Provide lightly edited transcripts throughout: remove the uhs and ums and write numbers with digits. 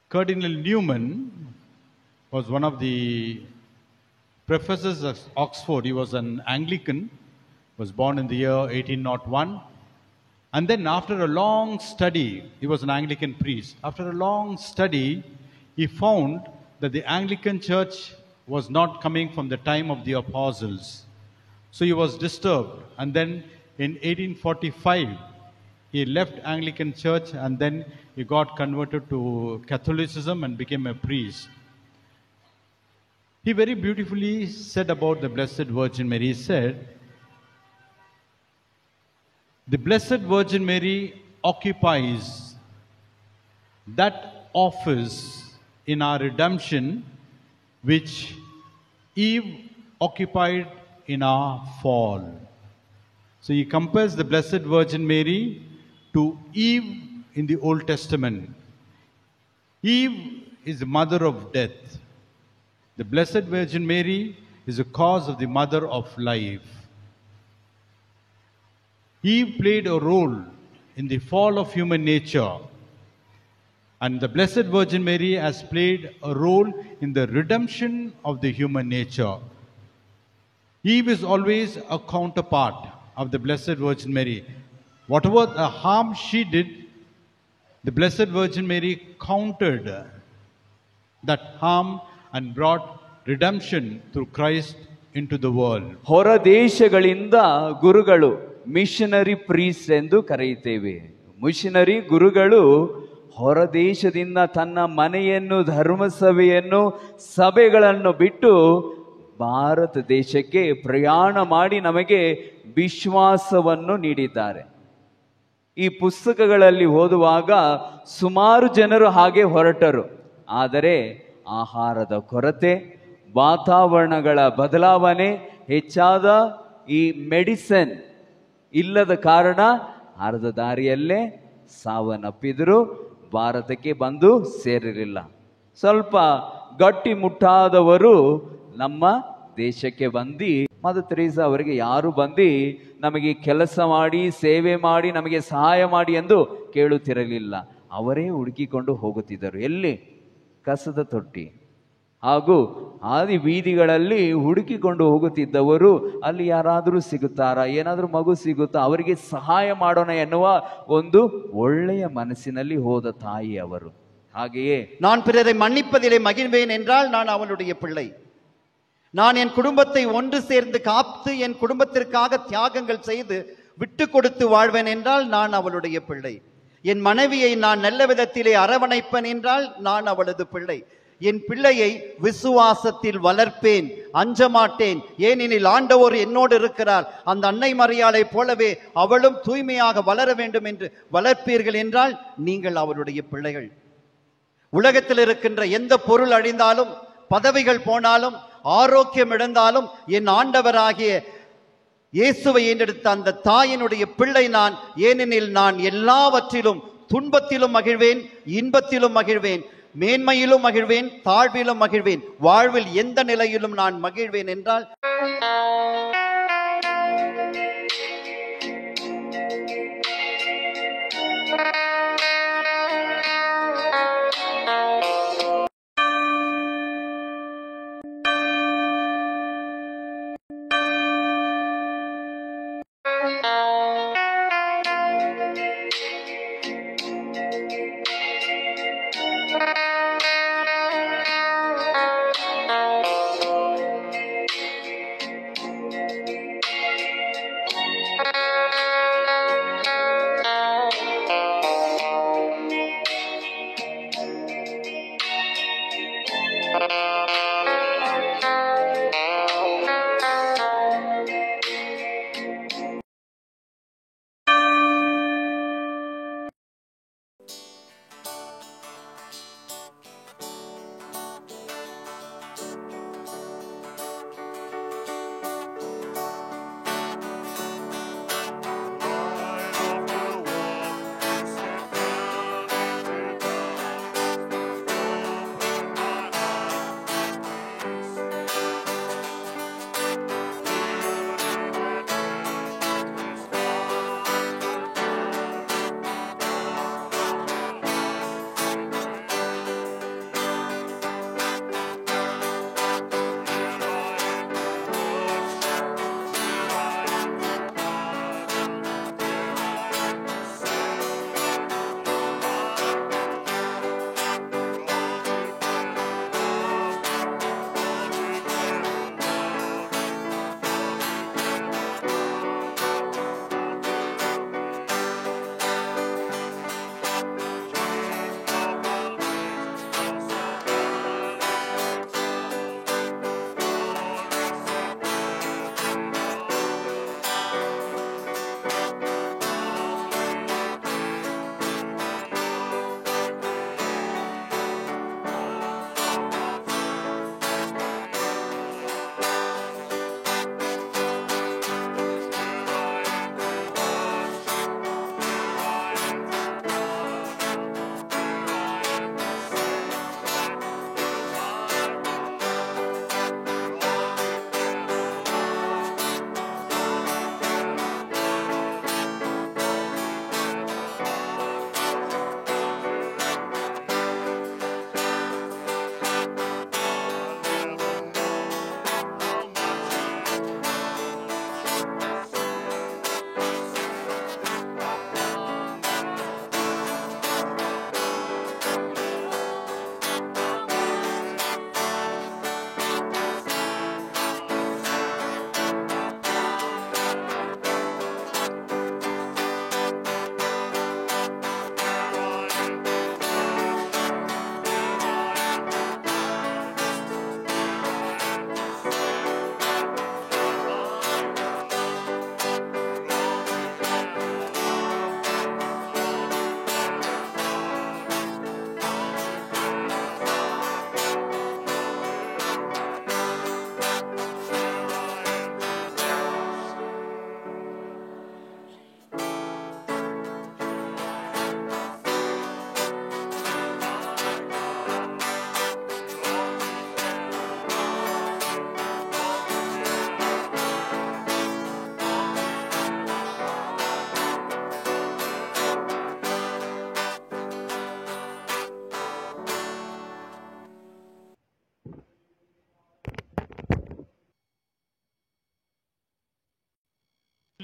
Cardinal Newman was one of the professors of Oxford. He was an Anglican, was born in the year 1801. And then after a long study, he was an Anglican priest. After a long study, he found that the Anglican church was not coming from the time of the apostles. So he was disturbed. And then in 1845, he left Anglican church and then he got converted to Catholicism and became a priest. He very beautifully said about the Blessed Virgin Mary. He said, the Blessed Virgin Mary occupies that office in our redemption which Eve occupied in our fall. So he compares the Blessed Virgin Mary to Eve in the Old Testament. Eve is the mother of death. The Blessed Virgin Mary is the cause of the mother of life. Eve played a role in the fall of human nature, and the Blessed Virgin Mary has played a role in the redemption of the human nature. Eve is always a counterpart of the Blessed Virgin Mary. Whatever the harm she did, the Blessed Virgin Mary countered that harm and brought redemption through Christ into the world. ಹೊರ ದೇಶಗಳಿಂದ ಗುರುಗಳು missionary priest ಎಂದು ಕರೆಯುತ್ತೇವೆ. Missionary ಗುರುಗಳು ಹೊರ ದೇಶದಿಂದ ತನ್ನ ಮನೆಯನ್ನು, ಧರ್ಮಸಭೆಯನ್ನು, ಸಭೆಗಳನ್ನು ಬಿಟ್ಟು ಭಾರತ ದೇಶಕ್ಕೆ ಪ್ರಯಾಣ ಮಾಡಿ ನಮಗೆ ವಿಶ್ವಾಸವನ್ನು ನೀಡಿದ್ದಾರೆ. ಈ ಪುಸ್ತಕಗಳಲ್ಲಿ ಓದುವಾಗ ಸುಮಾರು ಜನರು ಹಾಗೆ ಹೊರಟರು. ಆದರೆ ಆಹಾರದ ಕೊರತೆ, ವಾತಾವರಣಗಳ ಬದಲಾವಣೆ, ಹೆಚ್ಚಾದ ಈ ಮೆಡಿಸಿನ್ ಇಲ್ಲದ ಕಾರಣ ಅರ್ಧ ದಾರಿಯಲ್ಲೇ ಸಾವನ್ನಪ್ಪಿದ್ರು, ಭಾರತಕ್ಕೆ ಬಂದು ಸೇರಿರಲಿಲ್ಲ. ಸ್ವಲ್ಪ ಗಟ್ಟಿ ಮುಟ್ಟಾದವರು ನಮ್ಮ ದೇಶಕ್ಕೆ ಬಂದು, ಮದರ್ ತೆರೇಸಾ ಅವರಿಗೆ ಯಾರು ಬಂದು ನಮಗೆ ಕೆಲಸ ಮಾಡಿ, ಸೇವೆ ಮಾಡಿ, ನಮಗೆ ಸಹಾಯ ಮಾಡಿ ಎಂದು ಕೇಳುತ್ತಿರಲಿಲ್ಲ. ಅವರೇ ಹುಡುಕಿಕೊಂಡು ಹೋಗುತ್ತಿದ್ದರು. ಎಲ್ಲಿ? ಕಸದ ತೊಟ್ಟಿ ಹಾಗೂ ಆದಿ ಬೀದಿಗಳಲ್ಲಿ ಹುಡುಕಿಕೊಂಡು ಹೋಗುತ್ತಿದ್ದವರು, ಅಲ್ಲಿ ಯಾರಾದರೂ ಸಿಗುತ್ತಾರಾ, ಏನಾದರೂ ಮಗು ಸಿಗುತ್ತಾ, ಅವರಿಗೆ ಸಹಾಯ ಮಾಡೋಣ ಎನ್ನುವ ಒಂದು ಒಳ್ಳೆಯ ಮನಸ್ಸಿನಲ್ಲಿ ಹೋದ ತಾಯಿ ಅವರು. ಹಾಗೆಯೇ நான் பிறரை மன்னிப்பதிலே மகிழ்வேன் என்றால் நான் அவனுடைய பிள்ளை. நான் என் குடும்பத்தை ஒன்று சேர்ந்து காத்து என் குடும்பத்திற்காக தியாகங்கள் செய்து விட்டு கொடுத்து வாழ்வேன் என்றால் நான் அவளுடைய பிள்ளை. என் மனைவியை நான் நல்ல விதத்திலே அரவணைப்பேன் என்றால் நான் அவளது பிள்ளை. என் பிள்ளையை விசுவாசத்தில் வளர்ப்பேன், அஞ்ச மாட்டேன். ஏனெனில் ஆண்டவர் என்னோடு இருக்கிறார். அந்த அன்னை மரியாளை போலவே அவளும் தூய்மையாக வளர வேண்டும் என்று வளர்ப்பீர்கள் என்றால் நீங்கள் அவளுடைய பிள்ளைகள். உலகத்தில் இருக்கின்ற எந்த பொருள் அழிந்தாலும், பதவிகள் போனாலும், ஆரோக்கியம் இழந்தாலும், என் ஆண்டவராகிய இயேசுவை ஏற்றெடுத்த அந்த தாயினுடைய பிள்ளை நான். ஏனெனில் நான் எல்லாவற்றிலும், துன்பத்திலும் மகிழ்வேன், இன்பத்திலும் மகிழ்வேன், மேன்மையிலும் மகிழ்வேன், தாழ்விலும் மகிழ்வேன், வாழ்வில் எந்த நிலையிலும் நான் மகிழ்வேன் என்றால்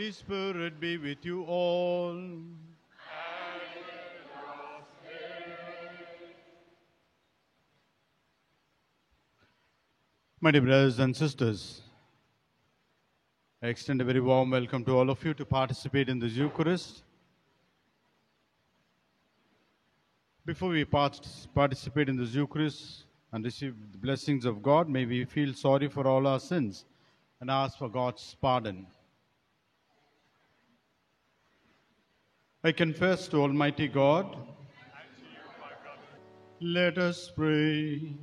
Holy Spirit be with you all. My dear brothers and sisters, I extend a very warm welcome to all of you to participate in this Eucharist. Before we participate in this Eucharist and receive the blessings of God, may we feel sorry for all our sins and ask for God's pardon. I confess to Almighty God. Let us pray.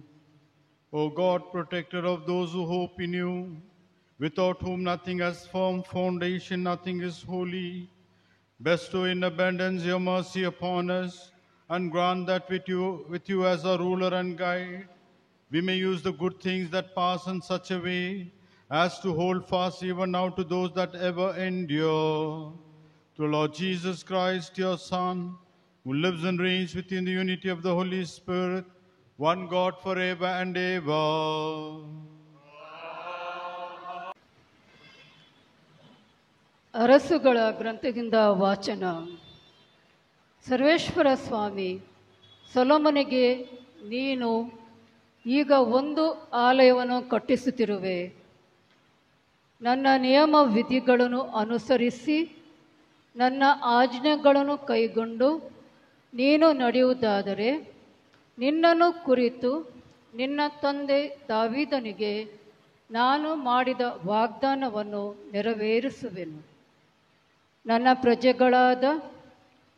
O God, protector of those who hope in you, without whom nothing has firm foundation, nothing is holy, bestow in abundance your mercy upon us, and grant that with you as our ruler and guide, we may use the good things that pass in such a way as to hold fast even now to those that ever endure. Through Lord Jesus Christ, your Son, who lives and reigns within the unity of the Holy Spirit, one God forever and ever. ಅರಸುಗಳ ಗ್ರಂಥದಿಂದ ವಾಚನ. ಸರ್ವೇಶ್ವರ ಸ್ವಾಮಿ, ಸೊಲೊಮೋನನಿಗೆ ನೀನು ಈಗ ಒಂದು ಆಲಯವನ್ನು ಕಟ್ಟಿಸುತ್ತಿರುವೆ. ನನ್ನ ನಿಯಮ ವಿಧಿಗಳನ್ನು ಅನುಸರಿಸಿ ನನ್ನ ಆಜ್ಞೆಗಳನ್ನು ಕೈಗೊಂಡು ನೀನು ನಡೆಯುವುದಾದರೆ ನಿನ್ನನ್ನು ಕುರಿತು ನಿನ್ನ ತಂದೆ ದಾವೀದನಿಗೆ ನಾನು ಮಾಡಿದ ವಾಗ್ದಾನವನ್ನು ನೆರವೇರಿಸುವೆನು. ನನ್ನ ಪ್ರಜೆಗಳಾದ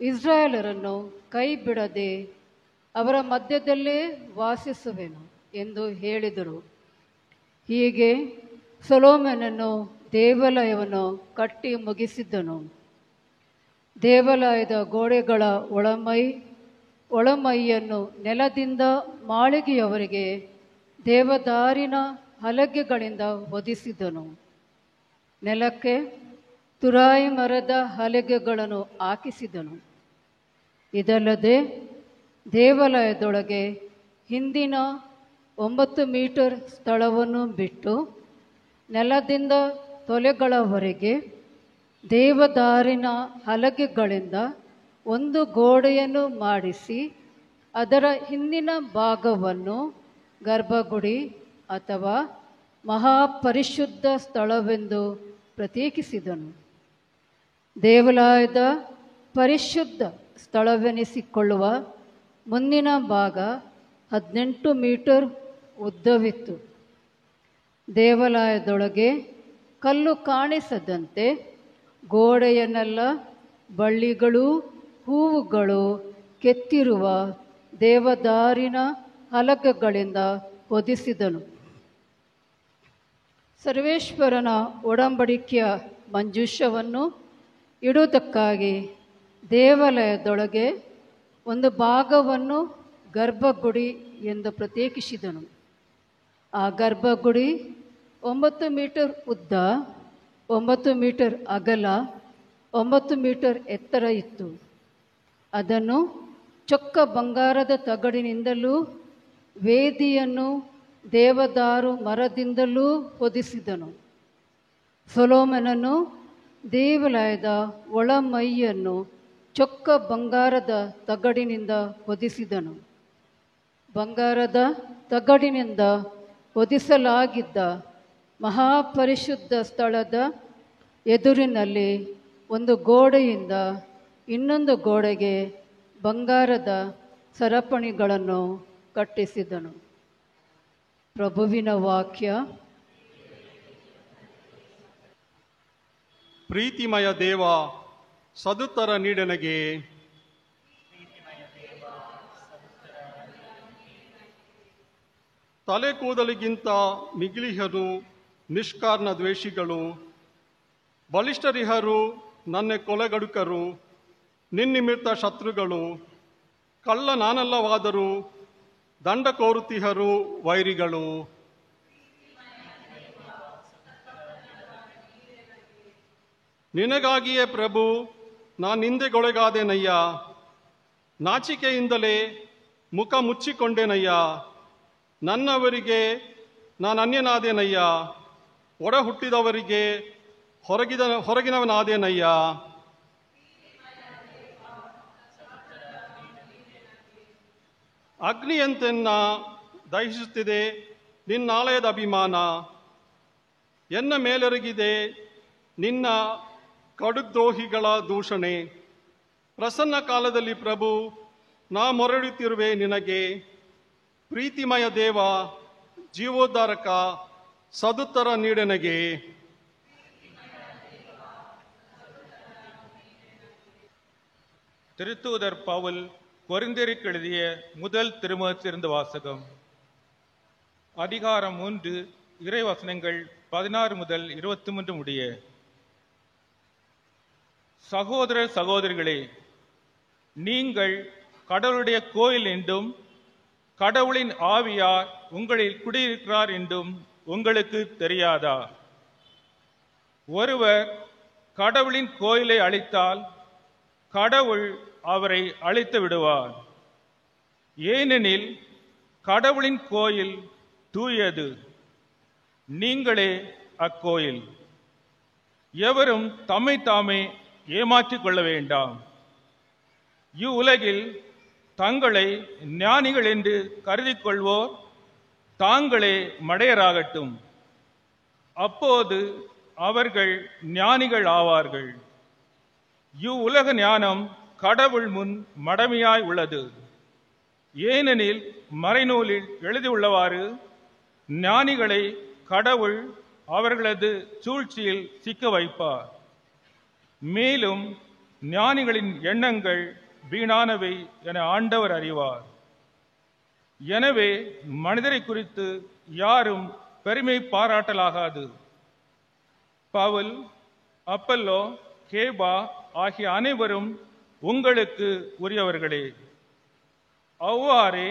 ಇಸ್ರಾಯೇಲರನ್ನು ಕೈ ಬಿಡದೆ ಅವರ ಮಧ್ಯದಲ್ಲೇ ವಾಸಿಸುವೆನು ಎಂದು ಹೇಳಿದರು. ಹೀಗೆ ಸೊಲೊಮೋನನು ದೇವಾಲಯವನ್ನು ಕಟ್ಟಿ ಮುಗಿಸಿದ್ದನು. ದೇವಾಲಯದ ಗೋಡೆಗಳ ಒಳಮೈಯನ್ನು ನೆಲದಿಂದ ಮಾಳಿಗೆಯವರೆಗೆ ದೇವದಾರಿನ ಹಲಗೆಗಳಿಂದ ಹೊದಿಸಿದನು. ನೆಲಕ್ಕೆ ತುರಾಯಿ ಮರದ ಹಲಗೆಗಳನ್ನು ಹಾಕಿಸಿದನು. ಇದಲ್ಲದೆ ದೇವಾಲಯದೊಳಗೆ ಹಿಂದಿನ 9 ಮೀಟರ್ ಸ್ಥಳವನ್ನು ಬಿಟ್ಟು ನೆಲದಿಂದ ತೊಲೆಗಳವರೆಗೆ ದೇವದಾರಿನ ಹಲಗೆಗಳಿಂದ ಒಂದು ಗೋಡೆಯನ್ನು ಮಾಡಿಸಿ ಅದರ ಹಿಂದಿನ ಭಾಗವನ್ನು ಗರ್ಭಗುಡಿ ಅಥವಾ ಮಹಾಪರಿಶುದ್ಧ ಸ್ಥಳವೆಂದು ಪ್ರತ್ಯೇಕಿಸಿದನು. ದೇವಾಲಯದ ಪರಿಶುದ್ಧ ಸ್ಥಳವೆನಿಸಿಕೊಳ್ಳುವ ಮುಂದಿನ ಭಾಗ 18 ಮೀಟರ್ ಉದ್ದವಿತ್ತು. ದೇವಾಲಯದೊಳಗೆ ಕಲ್ಲು ಕಾಣಿಸದಂತೆ ಗೋಡೆಯನ್ನೆಲ್ಲ ಬಳ್ಳಿಗಳು, ಹೂವುಗಳು ಕೆತ್ತಿರುವ ದೇವದಾರಿನ ಹಲಗೆಗಳಿಂದ ಹೊದಿಸಿದನು. ಸರ್ವೇಶ್ವರನ ಒಡಂಬಡಿಕೆಯ ಮಂಜೂಷವನ್ನು ಇಡುವುದಕ್ಕಾಗಿ ದೇವಾಲಯದೊಳಗೆ ಒಂದು ಭಾಗವನ್ನು ಗರ್ಭಗುಡಿ ಎಂದು ಪ್ರತ್ಯೇಕಿಸಿದನು. ಆ ಗರ್ಭಗುಡಿ 9 ಮೀಟರ್ ಉದ್ದ, 9 ಮೀಟರ್ ಅಗಲ, 9 ಮೀಟರ್ ಎತ್ತರ ಇತ್ತು. ಅದನ್ನು ಚೊಕ್ಕ ಬಂಗಾರದ ತಗಡಿನಿಂದಲೂ ವೇದಿಯನ್ನು ದೇವದಾರು ಮರದಿಂದಲೂ ಹೊದಿಸಿದನು. ಸೊಲೊಮೋನನು ದೇವಾಲಯದ ಒಳಮೈಯನ್ನು ಚೊಕ್ಕ ಬಂಗಾರದ ತಗಡಿನಿಂದ ಹೊದಿಸಿದನು. ಬಂಗಾರದ ತಗಡಿನಿಂದ ಹೊದಿಸಲಾಗಿದ್ದ ಮಹಾಪರಿಶುದ್ಧ ಸ್ಥಳದ ಎದುರಿನಲ್ಲಿ ಒಂದು ಗೋಡೆಯಿಂದ ಇನ್ನೊಂದು ಗೋಡೆಗೆ ಬಂಗಾರದ ಸರಪಣಿಗಳನ್ನು ಕಟ್ಟಿಸಿದನು. ಪ್ರಭುವಿನ ವಾಕ್ಯ. ಪ್ರೀತಿಮಯ ದೇವ, ಸದುತ್ತರ ನೀಡನಗೆ. ತಲೆ ಕೂದಲಿಗಿಂತ ಮಿಗಿಲಿಹರು ನಿಷ್ಕಾರಣ ದ್ವೇಷಿಗಳು, ಬಲಿಷ್ಠರಿಹರು ನನ್ನ ಕೊಲೆಗಡುಕರು, ನಿನ್ನಿಮಿತ್ತ ಶತ್ರುಗಳು, ಕಳ್ಳ ನಾನಲ್ಲವಾದರೂ ದಂಡ ಕೋರುತಿಹರು ವೈರಿಗಳು. ನಿನಗಾಗಿಯೇ ಪ್ರಭು ನಾನು ನಿಂದೆಗೊಳಗಾದೆನಯ್ಯ, ನಾಚಿಕೆಯಿಂದಲೇ ಮುಖ ಮುಚ್ಚಿಕೊಂಡೆನಯ್ಯ. ನನ್ನವರಿಗೆ ನಾನು ಅನ್ಯನಾದೆನಯ್ಯ, ಒಡ ಹುಟ್ಟಿದವರಿಗೆ ಹೊರಗಿನವನಾದೇನಯ್ಯ. ಅಗ್ನಿಯಂತೆನ್ನ ದಹಿಸುತ್ತಿದೆ ನಿನ್ನಾಲಯದ ಅಭಿಮಾನ, ಎನ್ನ ಮೇಲೆರಗಿದೆ ನಿನ್ನ ಕಡುದ್ರೋಹಿಗಳ ದೂಷಣೆ. ಪ್ರಸನ್ನ ಕಾಲದಲ್ಲಿ ಪ್ರಭು ನಾ ಮೊರೆಯುತ್ತಿರುವೆ ನಿನಗೆ. ಪ್ರೀತಿಮಯ ದೇವ, ಜೀವೋದ್ಧಾರಕ, ಸದುತ್ತರ ನೀಡೆನಗೆ. திருத்தூதர் பவுல் கொரிந்தியருக்கு எழுதிய முதல் திருமுகத்திலிருந்து வாசகம். அதிகாரம் 3, இறைவசனங்கள் 16 முதல் 23 முடிய. சகோதர சகோதரிகளே, நீங்கள் கடவுளுடைய கோயில் என்றும் கடவுளின் ஆவியார் உங்களில் குடியிருக்கிறார் என்றும் உங்களுக்கு தெரியாதா? ஒருவர் கடவுளின் கோயிலை அழித்தால் கடவுள் அவரை அழித்து விடுவார். ஏனெனில் கடவுளின் கோயில் தூயது, நீங்களே அக்கோயில். எவரும் தம்மை தாமே ஏமாற்றிக் கொள்ள வேண்டாம். இவ்வுலகில் தங்களை ஞானிகள் என்று கருதிக் கொள்வோர் தாங்களே மடையராகட்டும். அப்போது அவர்கள் ஞானிகள் ஆவார்கள். இவ்வுலக ஞானம் கடவுள் முன் மடமையாய் உள்ளது. ஏனெனில் மறைநூலில் எழுதியுள்ளவாறு, ஞானிகளை கடவுள் அவர்களது சூழ்ச்சியில் சிக்க வைப்பார். மேலும் ஞானிகளின் எண்ணங்கள் வீணானவை என ஆண்டவர் அறிவார். எனவே மனிதரை குறித்து யாரும் பெருமை பாராட்டலாகாது. பவுல், அப்பல்லோ, கேபா ஆகிய அனைவரும் உங்களுக்கு உரியவர்களே. அவ்வாறே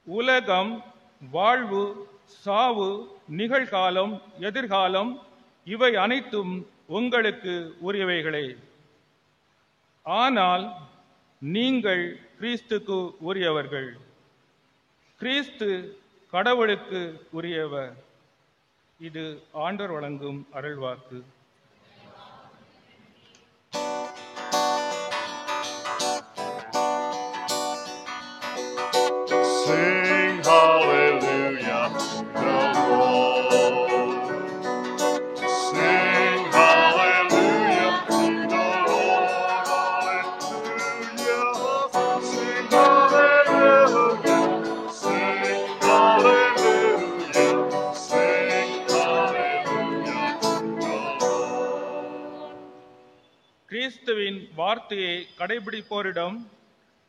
உலகம், வாழ்வு, சாவு, நிகழ்காலம், எதிர்காலம் இவை அனைத்தும் உங்களுக்கு உரியவைகளே. ஆனால் நீங்கள் கிறிஸ்துக்கு உரியவர்கள். கிறிஸ்து கடவுளுக்கு உரியவர். இது ஆண்டவர் வழங்கும் அருள்வாக்கு. Sing hallelujah to the Lord. Sing hallelujah to the Lord. Hallelujah. Sing hallelujah. Sing hallelujah. Sing hallelujah to the Lord. கிறிஸ்துவின் வார்த்தையை கடைபிடிப்போரிடம்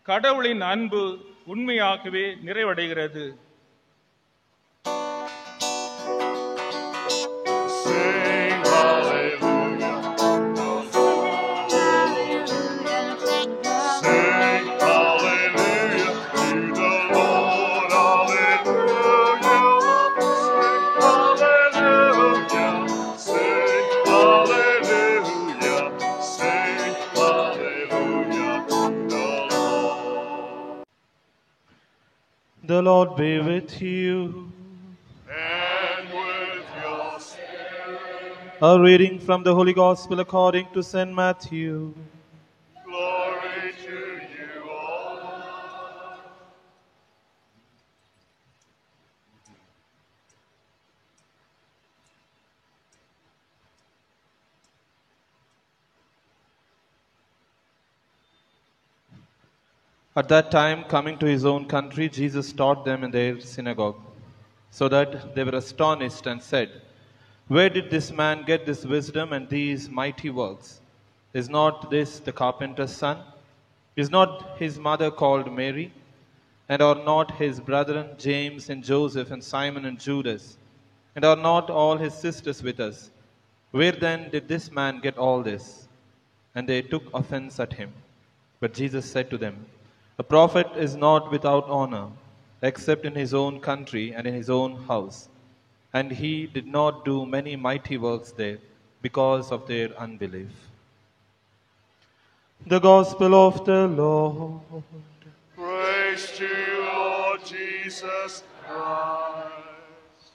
கடவுளின் அன்பு உண்மையாகவே நிறைவடைகிறது. Sing hallelujah to the Lord. Sing hallelujah to the Lord. Hallelujah. Sing hallelujah. Sing hallelujah. Sing hallelujah to the Lord. The Lord be with you. And with your spirit. A reading from the Holy Gospel according to St. Matthew. Glory to you, O Lord. At that time, coming to his own country, Jesus taught them in their synagogue, so that they were astonished and said, "Where did this man get this wisdom and these mighty works? Is not this the carpenter's son? Is not his mother called Mary? And are not his brethren James and Joseph and Simon and Judas? And are not all his sisters with us? Where then did this man get all this?" And they took offense at him. But Jesus said to them, "A prophet is not without honor, except in his own country and in his own house." And he did not do many mighty works there because of their unbelief. The Gospel of the Lord. Praise to you, Lord Jesus Christ.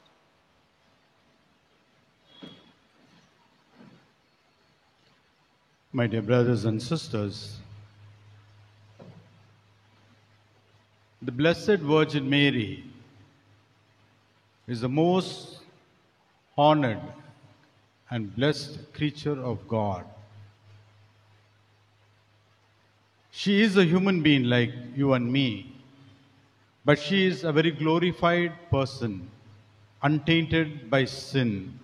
My dear brothers and sisters, the Blessed Virgin Mary is the most honored and blessed creature of God. She is a human being like you and me, but she is a very glorified person, untainted by sin.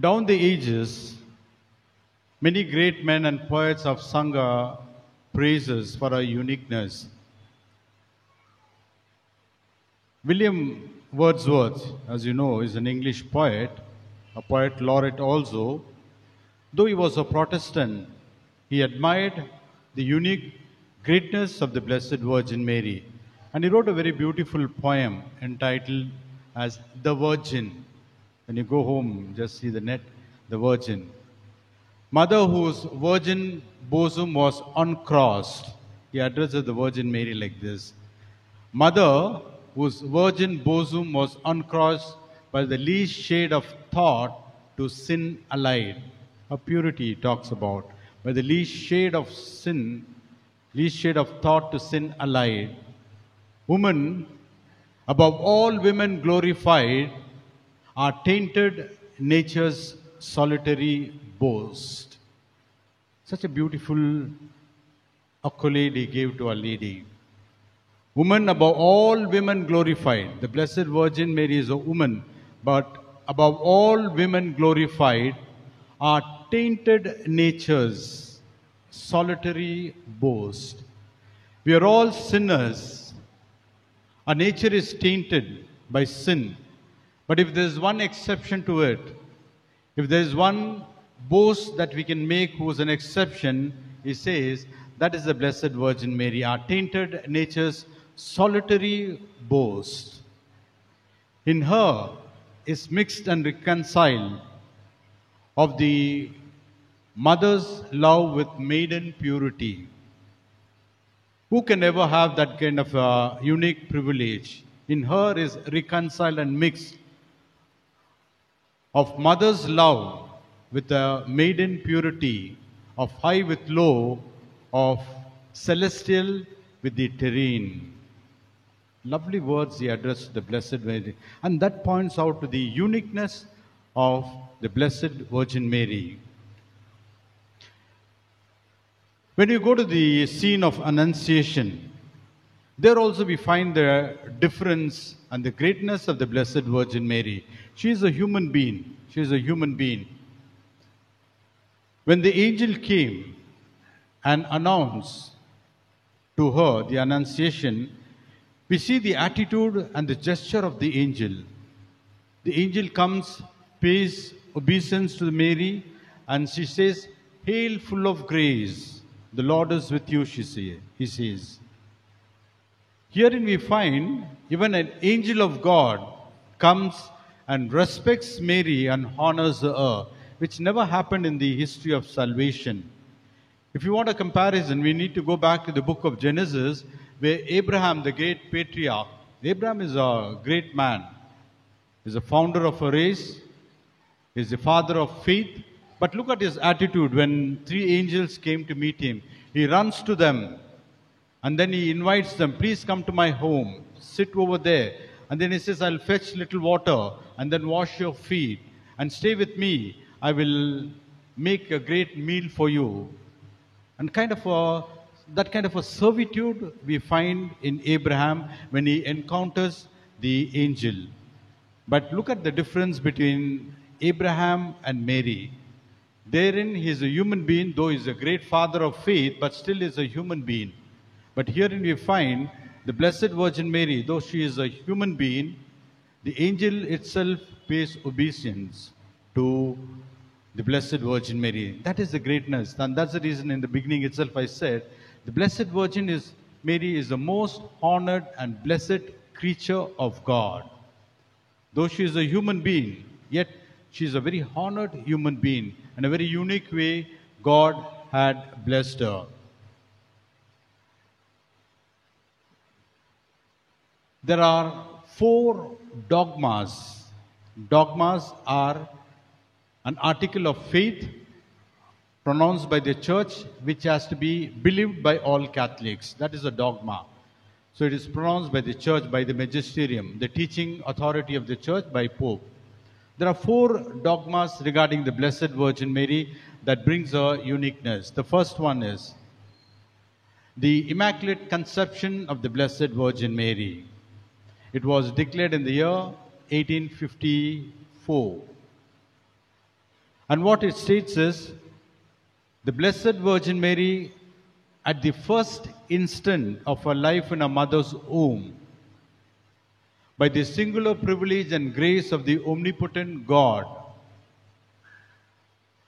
Down the ages, many great men and poets have sung her praises for her uniqueness. William Wordsworth, as you know, is an English poet, a poet laureate also. Though he was a Protestant, he admired the unique greatness of the Blessed Virgin Mary. And he wrote a very beautiful poem entitled as The Virgin. When you go home, just see the net, The Virgin. Mother whose virgin bosom was uncrossed. He addresses the Virgin Mary like this. Mother whose virgin bosom was uncrossed by the least shade of thought to sin allied. Her purity he talks about. By the least shade of sin, least shade of thought to sin allied. Woman, above all women glorified, are tainted nature's solitary boast. Such a beautiful accolade he gave to Our Lady. Woman above all women glorified. The Blessed Virgin Mary is a woman, but above all women glorified are tainted nature's solitary boast. We are all sinners. Our nature is tainted by sin. But if there is one exception to it, if there is one boast that we can make who is an exception, he says, that is the Blessed Virgin Mary, our tainted nature's solitary boast. In her is mixed and reconciled of the mother's love with maiden purity. Who can ever have that kind of a unique privilege? In her is reconciled and mixed of mother's love with a maiden purity, of high with low, of celestial with the terrene. Lovely words he addressed to the Blessed Mary. And that points out to the uniqueness of the Blessed Virgin Mary. When you go to the scene of Annunciation, there also we find the difference and the greatness of the Blessed Virgin Mary. She is a human being. She is a human being. When the angel came and announced to her the Annunciation, we see the attitude and the gesture of the angel. The angel comes, pays obeisance to Mary, and she says, "Hail, full of grace, the Lord is with you," he says. Herein we find even an angel of God comes and respects Mary and honors her, which never happened in the history of salvation. If you want a comparison, we need to go back to the book of Genesis, where Abraham, the great patriarch, Abraham is a great man. He's a founder of a race. He's the father of faith. But look at his attitude when three angels came to meet him. He runs to them and then he invites them, "Please come to my home, sit over there." And then he says, "I'll fetch little water and then wash your feet and stay with me. I will make a great meal for you." And that kind of a servitude we find in Abraham when he encounters the angel. But look at the difference between Abraham and Mary. Therein he is a human being, though he is a great father of faith, but still is a human being. But herein we find the Blessed Virgin Mary, though she is a human being, the angel itself pays obeisance to the Blessed Virgin Mary. That is the greatness. And that's the reason in the beginning itself I said, the Blessed Virgin Mary is the most honored and blessed creature of God. Though she is a human being, yet she is a very honored human being. In a very unique way, God had blessed her. There are 4 dogmas. Dogmas are an article of faith, pronounced by the church, which has to be believed by all Catholics. That is a dogma. So it is pronounced by the church, by the magisterium, the teaching authority of the church, by Pope. There are 4 dogmas regarding the Blessed Virgin Mary that brings a uniqueness. The first one is the Immaculate Conception of the Blessed Virgin Mary. It was declared in the year 1854. And what it states is, the Blessed Virgin Mary, at the first instant of her life in her mother's womb, by the singular privilege and grace of the omnipotent God,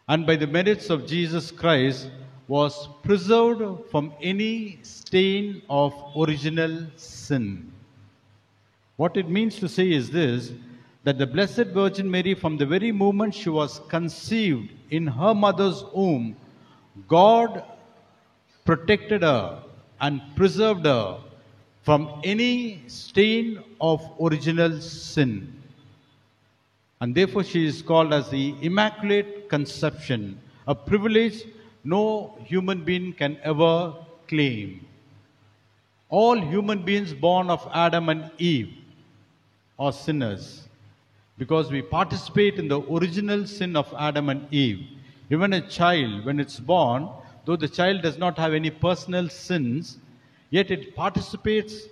and by the merits of Jesus Christ, was preserved from any stain of original sin. What it means to say is this, that the Blessed Virgin Mary, from the very moment she was conceived in her mother's womb, God protected her and preserved her from any stain of original sin. And therefore she is called as the Immaculate Conception, a privilege no human being can ever claim. All human beings born of Adam and Eve are sinners, because we participate in the original sin of Adam and Eve. Even a child, when it's born, though the child does not have any personal sins, yet it participates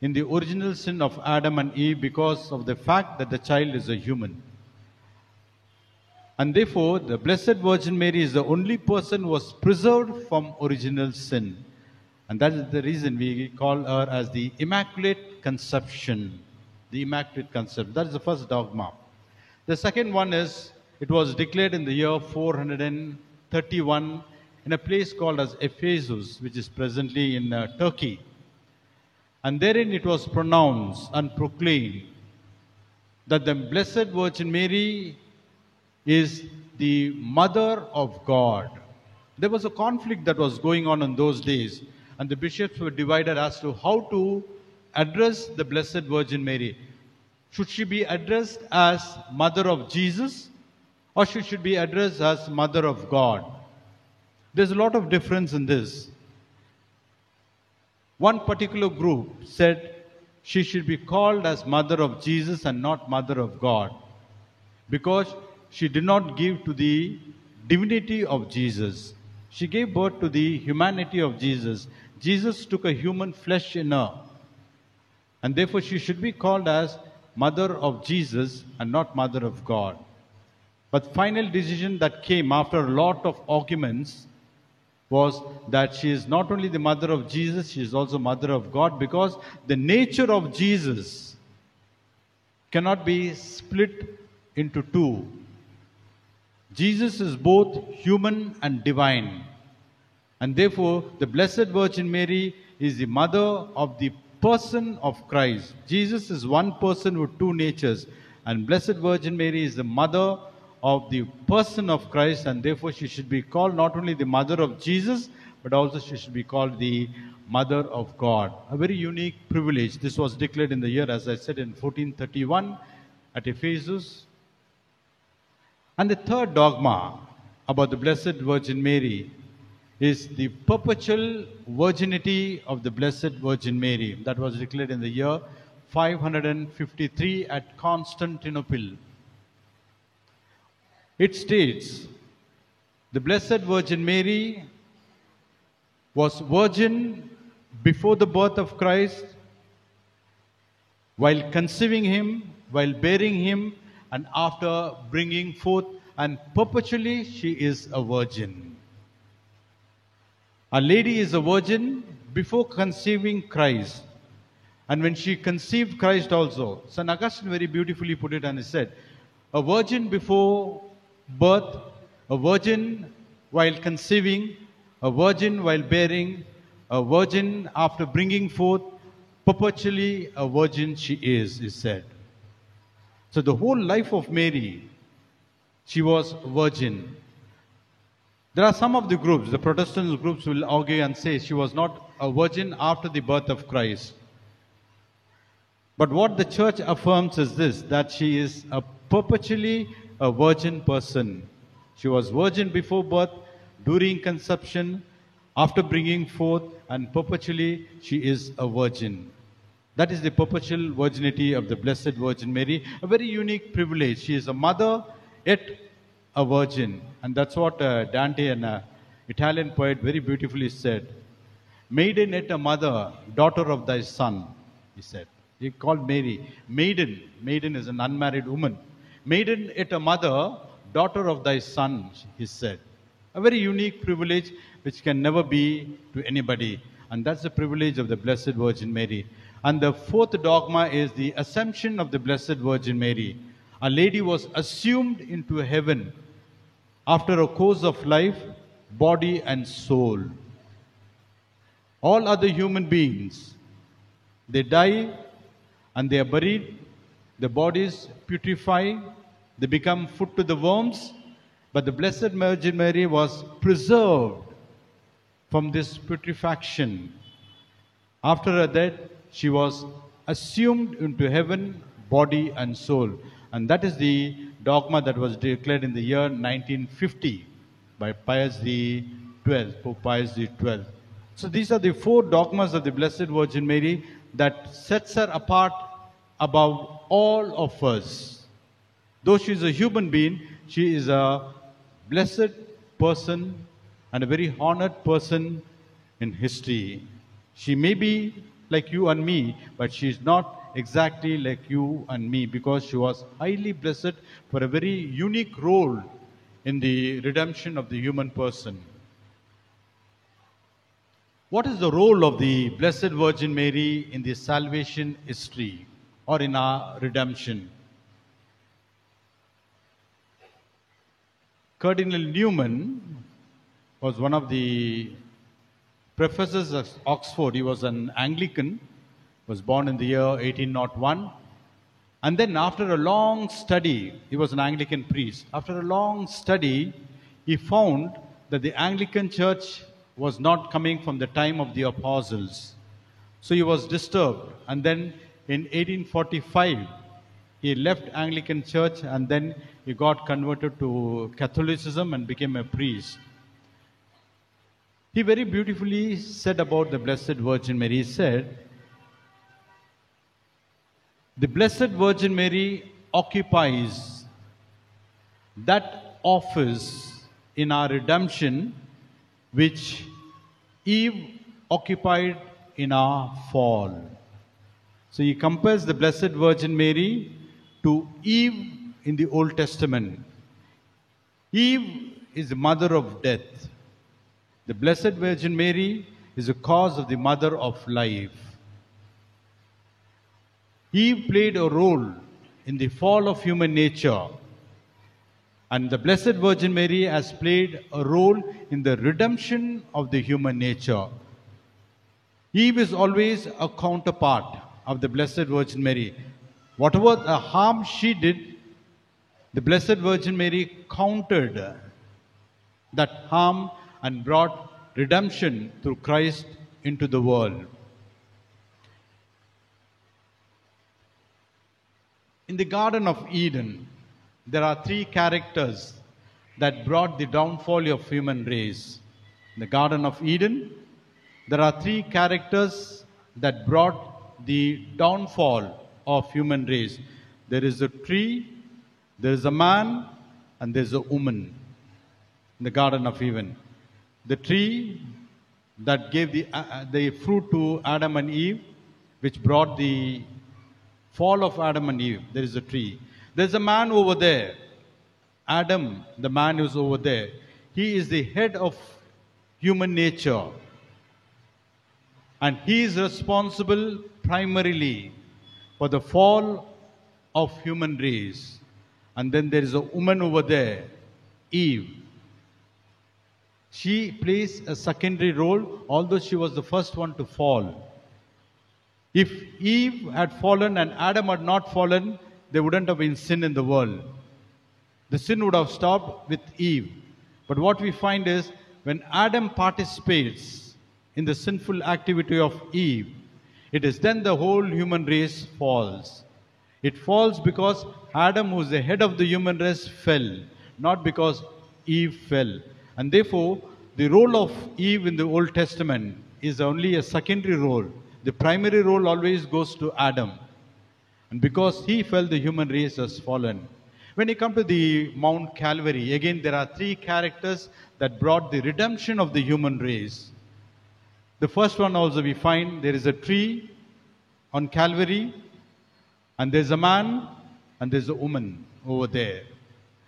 in the original sin of Adam and Eve because of the fact that the child is a human. And therefore, the Blessed Virgin Mary is the only person who was preserved from original sin. And that is the reason we call her as the Immaculate Conception. The Immaculate Conception. That is the first dogma. The second one is, it was declared in the year 431 in a place called as Ephesus, which is presently in Turkey. And therein it was pronounced and proclaimed that the Blessed Virgin Mary is the Mother of God. There was a conflict that was going on in those days, and the bishops were divided as to how to address the Blessed Virgin Mary. Should she be addressed as Mother of Jesus, or should she be addressed as Mother of God? There's a lot of difference in this. One particular group said she should be called as Mother of Jesus and not Mother of God, because she did not give to the divinity of Jesus. She gave birth to the humanity of Jesus. Jesus took a human flesh in her. And therefore she should be called as Mother of Jesus and not Mother of God. But final decision that came after a lot of arguments was that she is not only the Mother of Jesus, she is also Mother of God, because the nature of Jesus cannot be split into two. Jesus is both human and divine. And therefore, the Blessed Virgin Mary is the mother of the person of Christ. Jesus is one person with two natures, and Blessed Virgin Mary is the mother of the person of Christ, and therefore she should be called not only the mother of Jesus, but also she should be called the Mother of God. A very unique privilege. This was declared in the year, as I said, in 1431 at Ephesus. And the third dogma about the Blessed Virgin Mary is the perpetual virginity of the Blessed Virgin Mary. That was declared in the year 553 at Constantinople. It states, the Blessed Virgin Mary was virgin before the birth of Christ, while conceiving him, while bearing him, and after bringing forth, and perpetually she is a virgin. A lady is a virgin before conceiving Christ. And when she conceived Christ also, St. Augustine very beautifully put it, and he said, a virgin before birth, a virgin while conceiving, a virgin while bearing, a virgin after bringing forth, perpetually a virgin she is, he said. So the whole life of Mary, she was virgin. There are some of the groups, the Protestant groups will argue and say she was not a virgin after the birth of Christ. But what the church affirms is this, that she is a perpetually a virgin person. She was virgin before birth, during conception, after bringing forth, and perpetually she is a virgin. That is the perpetual virginity of the Blessed Virgin Mary, a very unique privilege. She is a mother, yet a virgin. And that's what Dante, an Italian poet, very beautifully said. Maiden yet a mother, daughter of thy son, he said. He called Mary maiden. Maiden is an unmarried woman. Maiden yet a mother, daughter of thy son, he said. A very unique privilege which can never be to anybody. And that's the privilege of the Blessed Virgin Mary. And the fourth dogma is the Assumption of the Blessed Virgin Mary. A lady was assumed into heaven after a course of life, body and soul. All other human beings, they die and they are buried, the bodies putrefy, they become food to the worms, but the Blessed Virgin Mary was preserved from this putrefaction. After her death, she was assumed into heaven, body and soul. And that is the dogma that was declared in the year 1950 by Pius XII, Pope Pius XII. So these are the four dogmas of the Blessed Virgin Mary that sets her apart above all of us. Though she is a human being, she is a blessed person and a very honored person in history. She may be like you and me, but she is not exactly like you and me, because she was highly blessed for a very unique role in the redemption of the human person. What is the role of the Blessed Virgin Mary in the salvation history or in our redemption? Cardinal Newman was one of the professors of Oxford. He was an Anglican, was born in the year 1801. And then after a long study, he was an Anglican priest. After a long study, he found that the Anglican Church was not coming from the time of the apostles. So he was disturbed. And then in 1845, he left Anglican Church and then he got converted to Catholicism and became a priest. He very beautifully said about the Blessed Virgin Mary. He said, the Blessed Virgin Mary occupies that office in our redemption which Eve occupied in our fall. So he compares the Blessed Virgin Mary to Eve in the Old Testament. Eve is the mother of death. The Blessed Virgin Mary is the cause of the mother of life. Eve played a role in the fall of human nature, and the Blessed Virgin Mary has played a role in the redemption of the human nature. Eve is always a counterpart of the Blessed Virgin Mary. Whatever the harm she did, the Blessed Virgin Mary countered that harm and brought redemption through Christ into the world. In the Garden of Eden, there are three characters that brought the downfall of human race. In the Garden of Eden, there are three characters that brought the downfall of human race. There is a tree, there is a man, and there is a woman in the Garden of Eden. The tree that gave the fruit to Adam and Eve, which brought the fall of Adam and Eve. There is a tree. There's a man over there. Adam, the man who's over there. He is the head of human nature. And he is responsible primarily for the fall of human race. And then there is a woman over there, Eve. She plays a secondary role, although she was the first one to fall. If Eve had fallen and Adam had not fallen, there wouldn't have been sin in the world. The sin would have stopped with Eve. But what we find is, when Adam participates in the sinful activity of Eve, it is then the whole human race falls. It falls because Adam, who is the head of the human race, fell, not because Eve fell. And therefore, the role of Eve in the Old Testament is only a secondary role. The primary role always goes to Adam. And because he fell, the human race has fallen. When you come to the Mount Calvary, again there are three characters that brought the redemption of the human race. The first one also we find there is a tree on Calvary, and there's a man and there's a woman over there.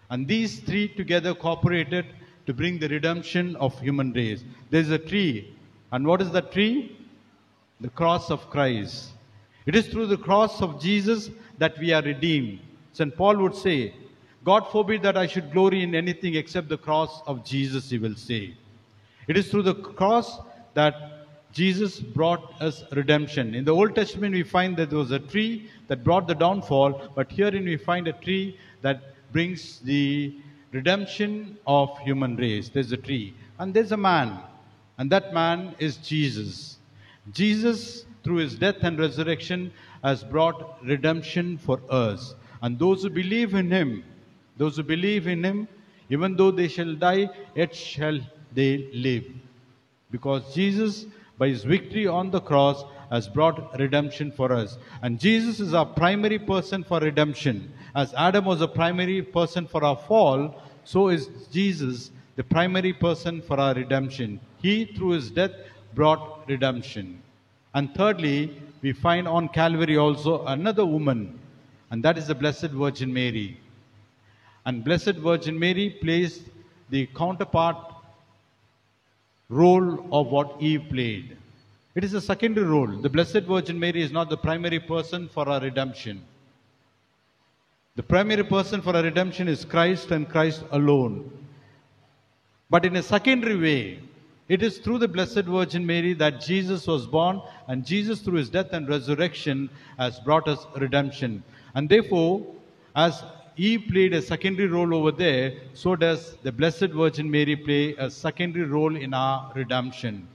And these three together cooperated to bring the redemption of human race. There's a tree. And what is the tree? The cross of Christ. It is through the cross of Jesus that we are redeemed. St. Paul would say, God forbid that I should glory in anything except the cross of Jesus, he will say. It is through the cross that Jesus brought us redemption. In the Old Testament, we find that there was a tree that brought the downfall, but herein we find a tree that brings the redemption of human race. There's a tree. And there's a man. And that man is Jesus. Jesus, through his death and resurrection, has brought redemption for us. And those who believe in him, even though they shall die, yet shall they live. Because Jesus, by his victory on the cross, has brought redemption for us. And Jesus is our primary person for redemption. As Adam was a primary person for our fall, so is Jesus the primary person for our redemption. He, through his death, brought redemption. And thirdly, we find on Calvary also another woman, and that is the Blessed Virgin Mary. And Blessed Virgin Mary plays the counterpart role of what Eve played. It is a secondary role. The Blessed Virgin Mary is not the primary person for our redemption. The primary person for our redemption is Christ and Christ alone. But in a secondary way, it is through the Blessed Virgin Mary that Jesus was born, and Jesus, through his death and resurrection, has brought us redemption. And therefore, as Eve played a secondary role over there, so does the Blessed Virgin Mary play a secondary role in our redemption.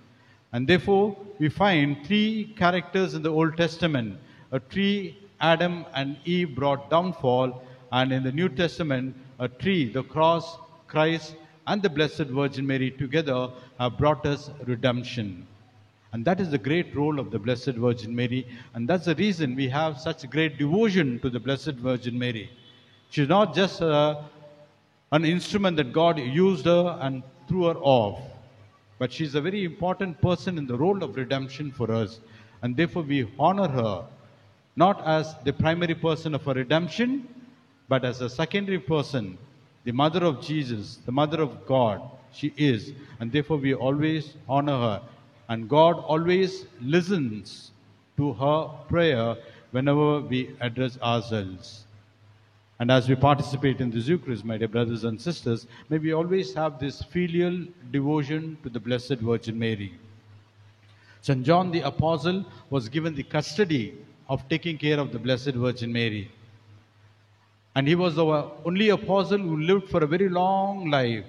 And therefore, we find three characters in the Old Testament. A tree, Adam and Eve brought downfall, and in the New Testament, a tree, the cross, Christ, and the Blessed Virgin Mary together have brought us redemption. And that is the great role of the Blessed Virgin Mary, and that's the reason we have such great devotion to the Blessed Virgin Mary. She's not just an instrument that God used her and threw her off, but she's a very important person in the role of redemption for us. And therefore we honor her, not as the primary person of our redemption, but as a secondary person, the mother of Jesus, the mother of God, she is. And therefore we always honor her. And God always listens to her prayer whenever we address ourselves. And as we participate in this Eucharist, my dear brothers and sisters, may we always have this filial devotion to the Blessed Virgin Mary. St. John the Apostle was given the custody of taking care of the Blessed Virgin Mary. And he was the only apostle who lived for a very long life,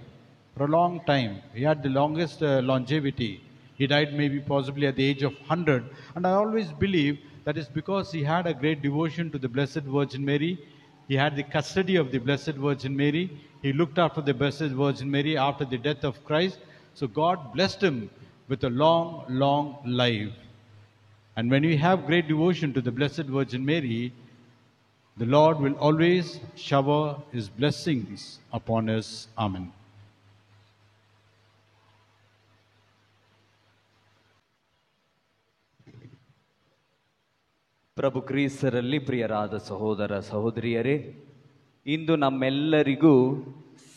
for a long time. He had the longest longevity. He died maybe possibly at the age of 100. And I always believe that is because he had a great devotion to the Blessed Virgin Mary. He had the custody of the Blessed Virgin Mary. He looked after the Blessed Virgin Mary after the death of Christ. So God blessed him with a long, long life. And when we have great devotion to the Blessed Virgin Mary, the Lord will always shower his blessings upon us. Amen. ಪ್ರಭು ಕ್ರಿಸ್ತರಲ್ಲಿ ಪ್ರಿಯರಾದ ಸಹೋದರ ಸಹೋದರಿಯರೇ, ಇಂದು ನಮ್ಮೆಲ್ಲರಿಗೂ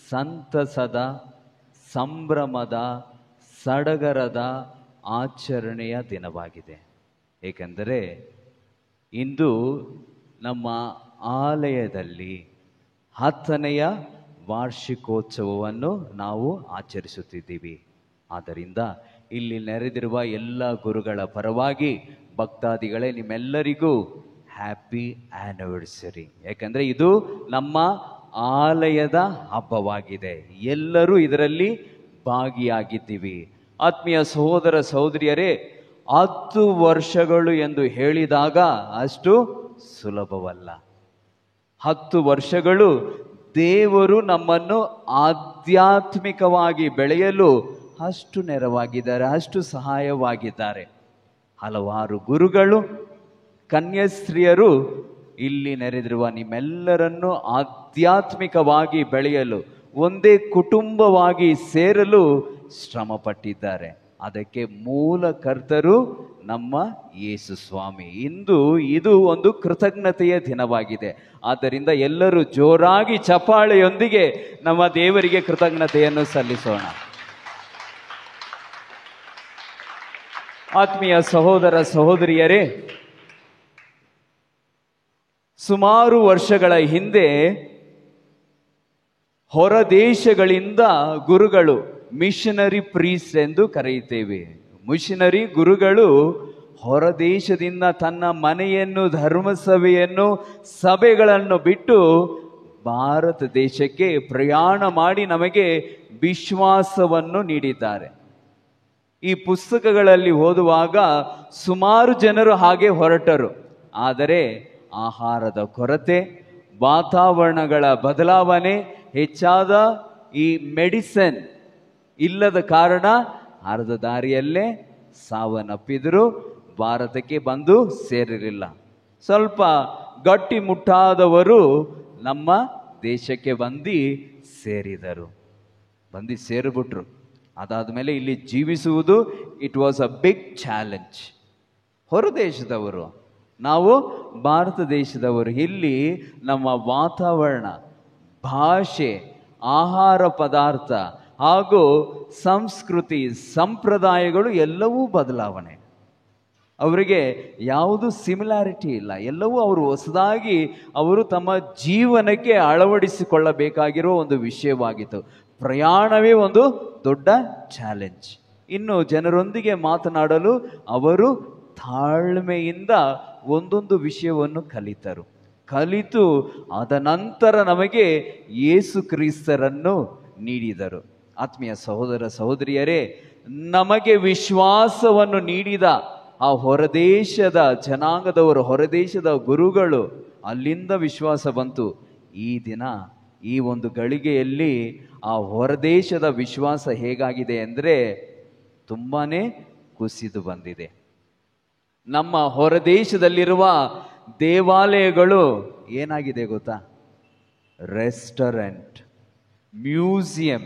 ಸಂತಸದ, ಸಂಭ್ರಮದ, ಸಡಗರದ ಆಚರಣೆಯ ದಿನವಾಗಿದೆ. ಏಕೆಂದರೆ ಇಂದು ನಮ್ಮ ಆಲಯದಲ್ಲಿ 10ನೆಯ ವಾರ್ಷಿಕೋತ್ಸವವನ್ನು ನಾವು ಆಚರಿಸುತ್ತಿದ್ದೀವಿ. ಆದ್ದರಿಂದ ಇಲ್ಲಿ ನೆರೆದಿರುವ ಎಲ್ಲ ಗುರುಗಳ ಪರವಾಗಿ ಭಕ್ತಾದಿಗಳೇ, ನಿಮ್ಮೆಲ್ಲರಿಗೂ ಹ್ಯಾಪಿ ಆ್ಯನಿವರ್ಸರಿ. ಯಾಕಂದರೆ ಇದು ನಮ್ಮ ಆಲಯದ ಹಬ್ಬವಾಗಿದೆ. ಎಲ್ಲರೂ ಇದರಲ್ಲಿ ಭಾಗಿಯಾಗಿದ್ದೀವಿ. ಆತ್ಮೀಯ ಸಹೋದರ ಸಹೋದರಿಯರೇ, 10 ವರ್ಷಗಳು ಎಂದು ಹೇಳಿದಾಗ ಅಷ್ಟು ಸುಲಭವಲ್ಲ. 10 ವರ್ಷಗಳು ದೇವರು ನಮ್ಮನ್ನು ಆಧ್ಯಾತ್ಮಿಕವಾಗಿ ಬೆಳೆಯಲು ಅಷ್ಟು ನೆರವಾಗಿದ್ದಾರೆ, ಅಷ್ಟು ಸಹಾಯವಾಗಿದ್ದಾರೆ. ಹಲವಾರು ಗುರುಗಳು, ಕನ್ಯಾಸ್ತ್ರೀಯರು ಇಲ್ಲಿ ನೆರೆದಿರುವ ನಿಮ್ಮೆಲ್ಲರನ್ನು ಆಧ್ಯಾತ್ಮಿಕವಾಗಿ ಬೆಳೆಯಲು, ಒಂದೇ ಕುಟುಂಬವಾಗಿ ಸೇರಲು ಶ್ರಮ ಪಟ್ಟಿದ್ದಾರೆ. ಅದಕ್ಕೆ ಮೂಲ ಕರ್ತರು ನಮ್ಮ ಯೇಸು ಸ್ವಾಮಿ. ಇಂದು ಇದು ಒಂದು ಕೃತಜ್ಞತೆಯ ದಿನವಾಗಿದೆ. ಆದ್ದರಿಂದ ಎಲ್ಲರೂ ಜೋರಾಗಿ ಚಪ್ಪಾಳೆಯೊಂದಿಗೆ ನಮ್ಮ ದೇವರಿಗೆ ಕೃತಜ್ಞತೆಯನ್ನು ಸಲ್ಲಿಸೋಣ. ಆತ್ಮೀಯ ಸಹೋದರ ಸಹೋದರಿಯರೇ, ಸುಮಾರು ವರ್ಷಗಳ ಹಿಂದೆ ಹೊರ ದೇಶಗಳಿಂದ ಗುರುಗಳು, ಮಿಷನರಿ ಪ್ರೀಸ್ಟ್ ಎಂದು ಕರೆಯುತ್ತೇವೆ, ಮಿಷನರಿ ಗುರುಗಳು ಹೊರ ದೇಶದಿಂದ ತನ್ನ ಮನೆಯನ್ನು, ಧರ್ಮಸಭೆಯನ್ನು, ಸಭೆಗಳನ್ನು ಬಿಟ್ಟು ಭಾರತ ದೇಶಕ್ಕೆ ಪ್ರಯಾಣ ಮಾಡಿ ನಮಗೆ ವಿಶ್ವಾಸವನ್ನು ನೀಡಿದ್ದಾರೆ. ಈ ಪುಸ್ತಕಗಳಲ್ಲಿ ಓದುವಾಗ ಸುಮಾರು ಜನರು ಹಾಗೆ ಹೊರಟರು. ಆದರೆ ಆಹಾರದ ಕೊರತೆ, ವಾತಾವರಣಗಳ ಬದಲಾವಣೆ, ಹೆಚ್ಚಾದ ಈ ಮೆಡಿಸಿನ್ ಇಲ್ಲದ ಕಾರಣ ಅರ್ಧ ದಾರಿಯಲ್ಲೇ ಸಾವನ್ನಪ್ಪಿದ್ರು, ಭಾರತಕ್ಕೆ ಬಂದು ಸೇರಿರಲಿಲ್ಲ. ಸ್ವಲ್ಪ ಗಟ್ಟಿ ಮುಟ್ಟಾದವರು ನಮ್ಮ ದೇಶಕ್ಕೆ ಬಂದು ಸೇರಿದರು, ಬಂದು ಸೇರಿಬಿಟ್ರು. ಅದಾದ ಮೇಲೆ ಇಲ್ಲಿ ಜೀವಿಸುವುದು it was a big challenge. ಹೊರ ದೇಶದವರು, ನಾವು ಭಾರತ ದೇಶದವರು. ಇಲ್ಲಿ ನಮ್ಮ ವಾತಾವರಣ, ಭಾಷೆ, ಆಹಾರ ಪದಾರ್ಥ ಹಾಗೂ ಸಂಸ್ಕೃತಿ, ಸಂಪ್ರದಾಯಗಳು ಎಲ್ಲವೂ ಬದಲಾವಣೆ. ಅವರಿಗೆ ಯಾವುದು ಸಿಮಿಲಾರಿಟಿ ಇಲ್ಲ. ಎಲ್ಲವೂ ಅವರು ಹೊಸದಾಗಿ ಅವರು ತಮ್ಮ ಜೀವನಕ್ಕೆ ಅಳವಡಿಸಿಕೊಳ್ಳಬೇಕಾಗಿರೋ ಒಂದು ವಿಷಯವಾಗಿತ್ತು. ಪ್ರಯಾಣವೇ ಒಂದು ದೊಡ್ಡ ಚಾಲೆಂಜ್. ಇನ್ನು ಜನರೊಂದಿಗೆ ಮಾತನಾಡಲು ಅವರು ತಾಳ್ಮೆಯಿಂದ ಒಂದೊಂದು ವಿಷಯವನ್ನು ಕಲಿತು ಅದ ನಂತರ ನಮಗೆ ಯೇಸು ಕ್ರಿಸ್ತರನ್ನು ನೀಡಿದರು. ಆತ್ಮೀಯ ಸಹೋದರ ಸಹೋದರಿಯರೇ, ನಮಗೆ ವಿಶ್ವಾಸವನ್ನು ನೀಡಿದ ಆ ಹೊರದೇಶದ ಜನಾಂಗದವರು, ಹೊರದೇಶದ ಗುರುಗಳು, ಅಲ್ಲಿಂದ ವಿಶ್ವಾಸ ಬಂತು. ಈ ದಿನ, ಈ ಒಂದು ಗಳಿಗೆಯಲ್ಲಿ ಆ ಹೊರದೇಶದ ವಿಶ್ವಾಸ ಹೇಗಾಗಿದೆ ಅಂದರೆ ತುಂಬಾನೇ ಕುಸಿದು ಬಂದಿದೆ. ನಮ್ಮ ಹೊರದೇಶದಲ್ಲಿರುವ ದೇವಾಲಯಗಳು ಏನಾಗಿದೆ ಗೊತ್ತಾ? ರೆಸ್ಟೋರೆಂಟ್, ಮ್ಯೂಸಿಯಂ,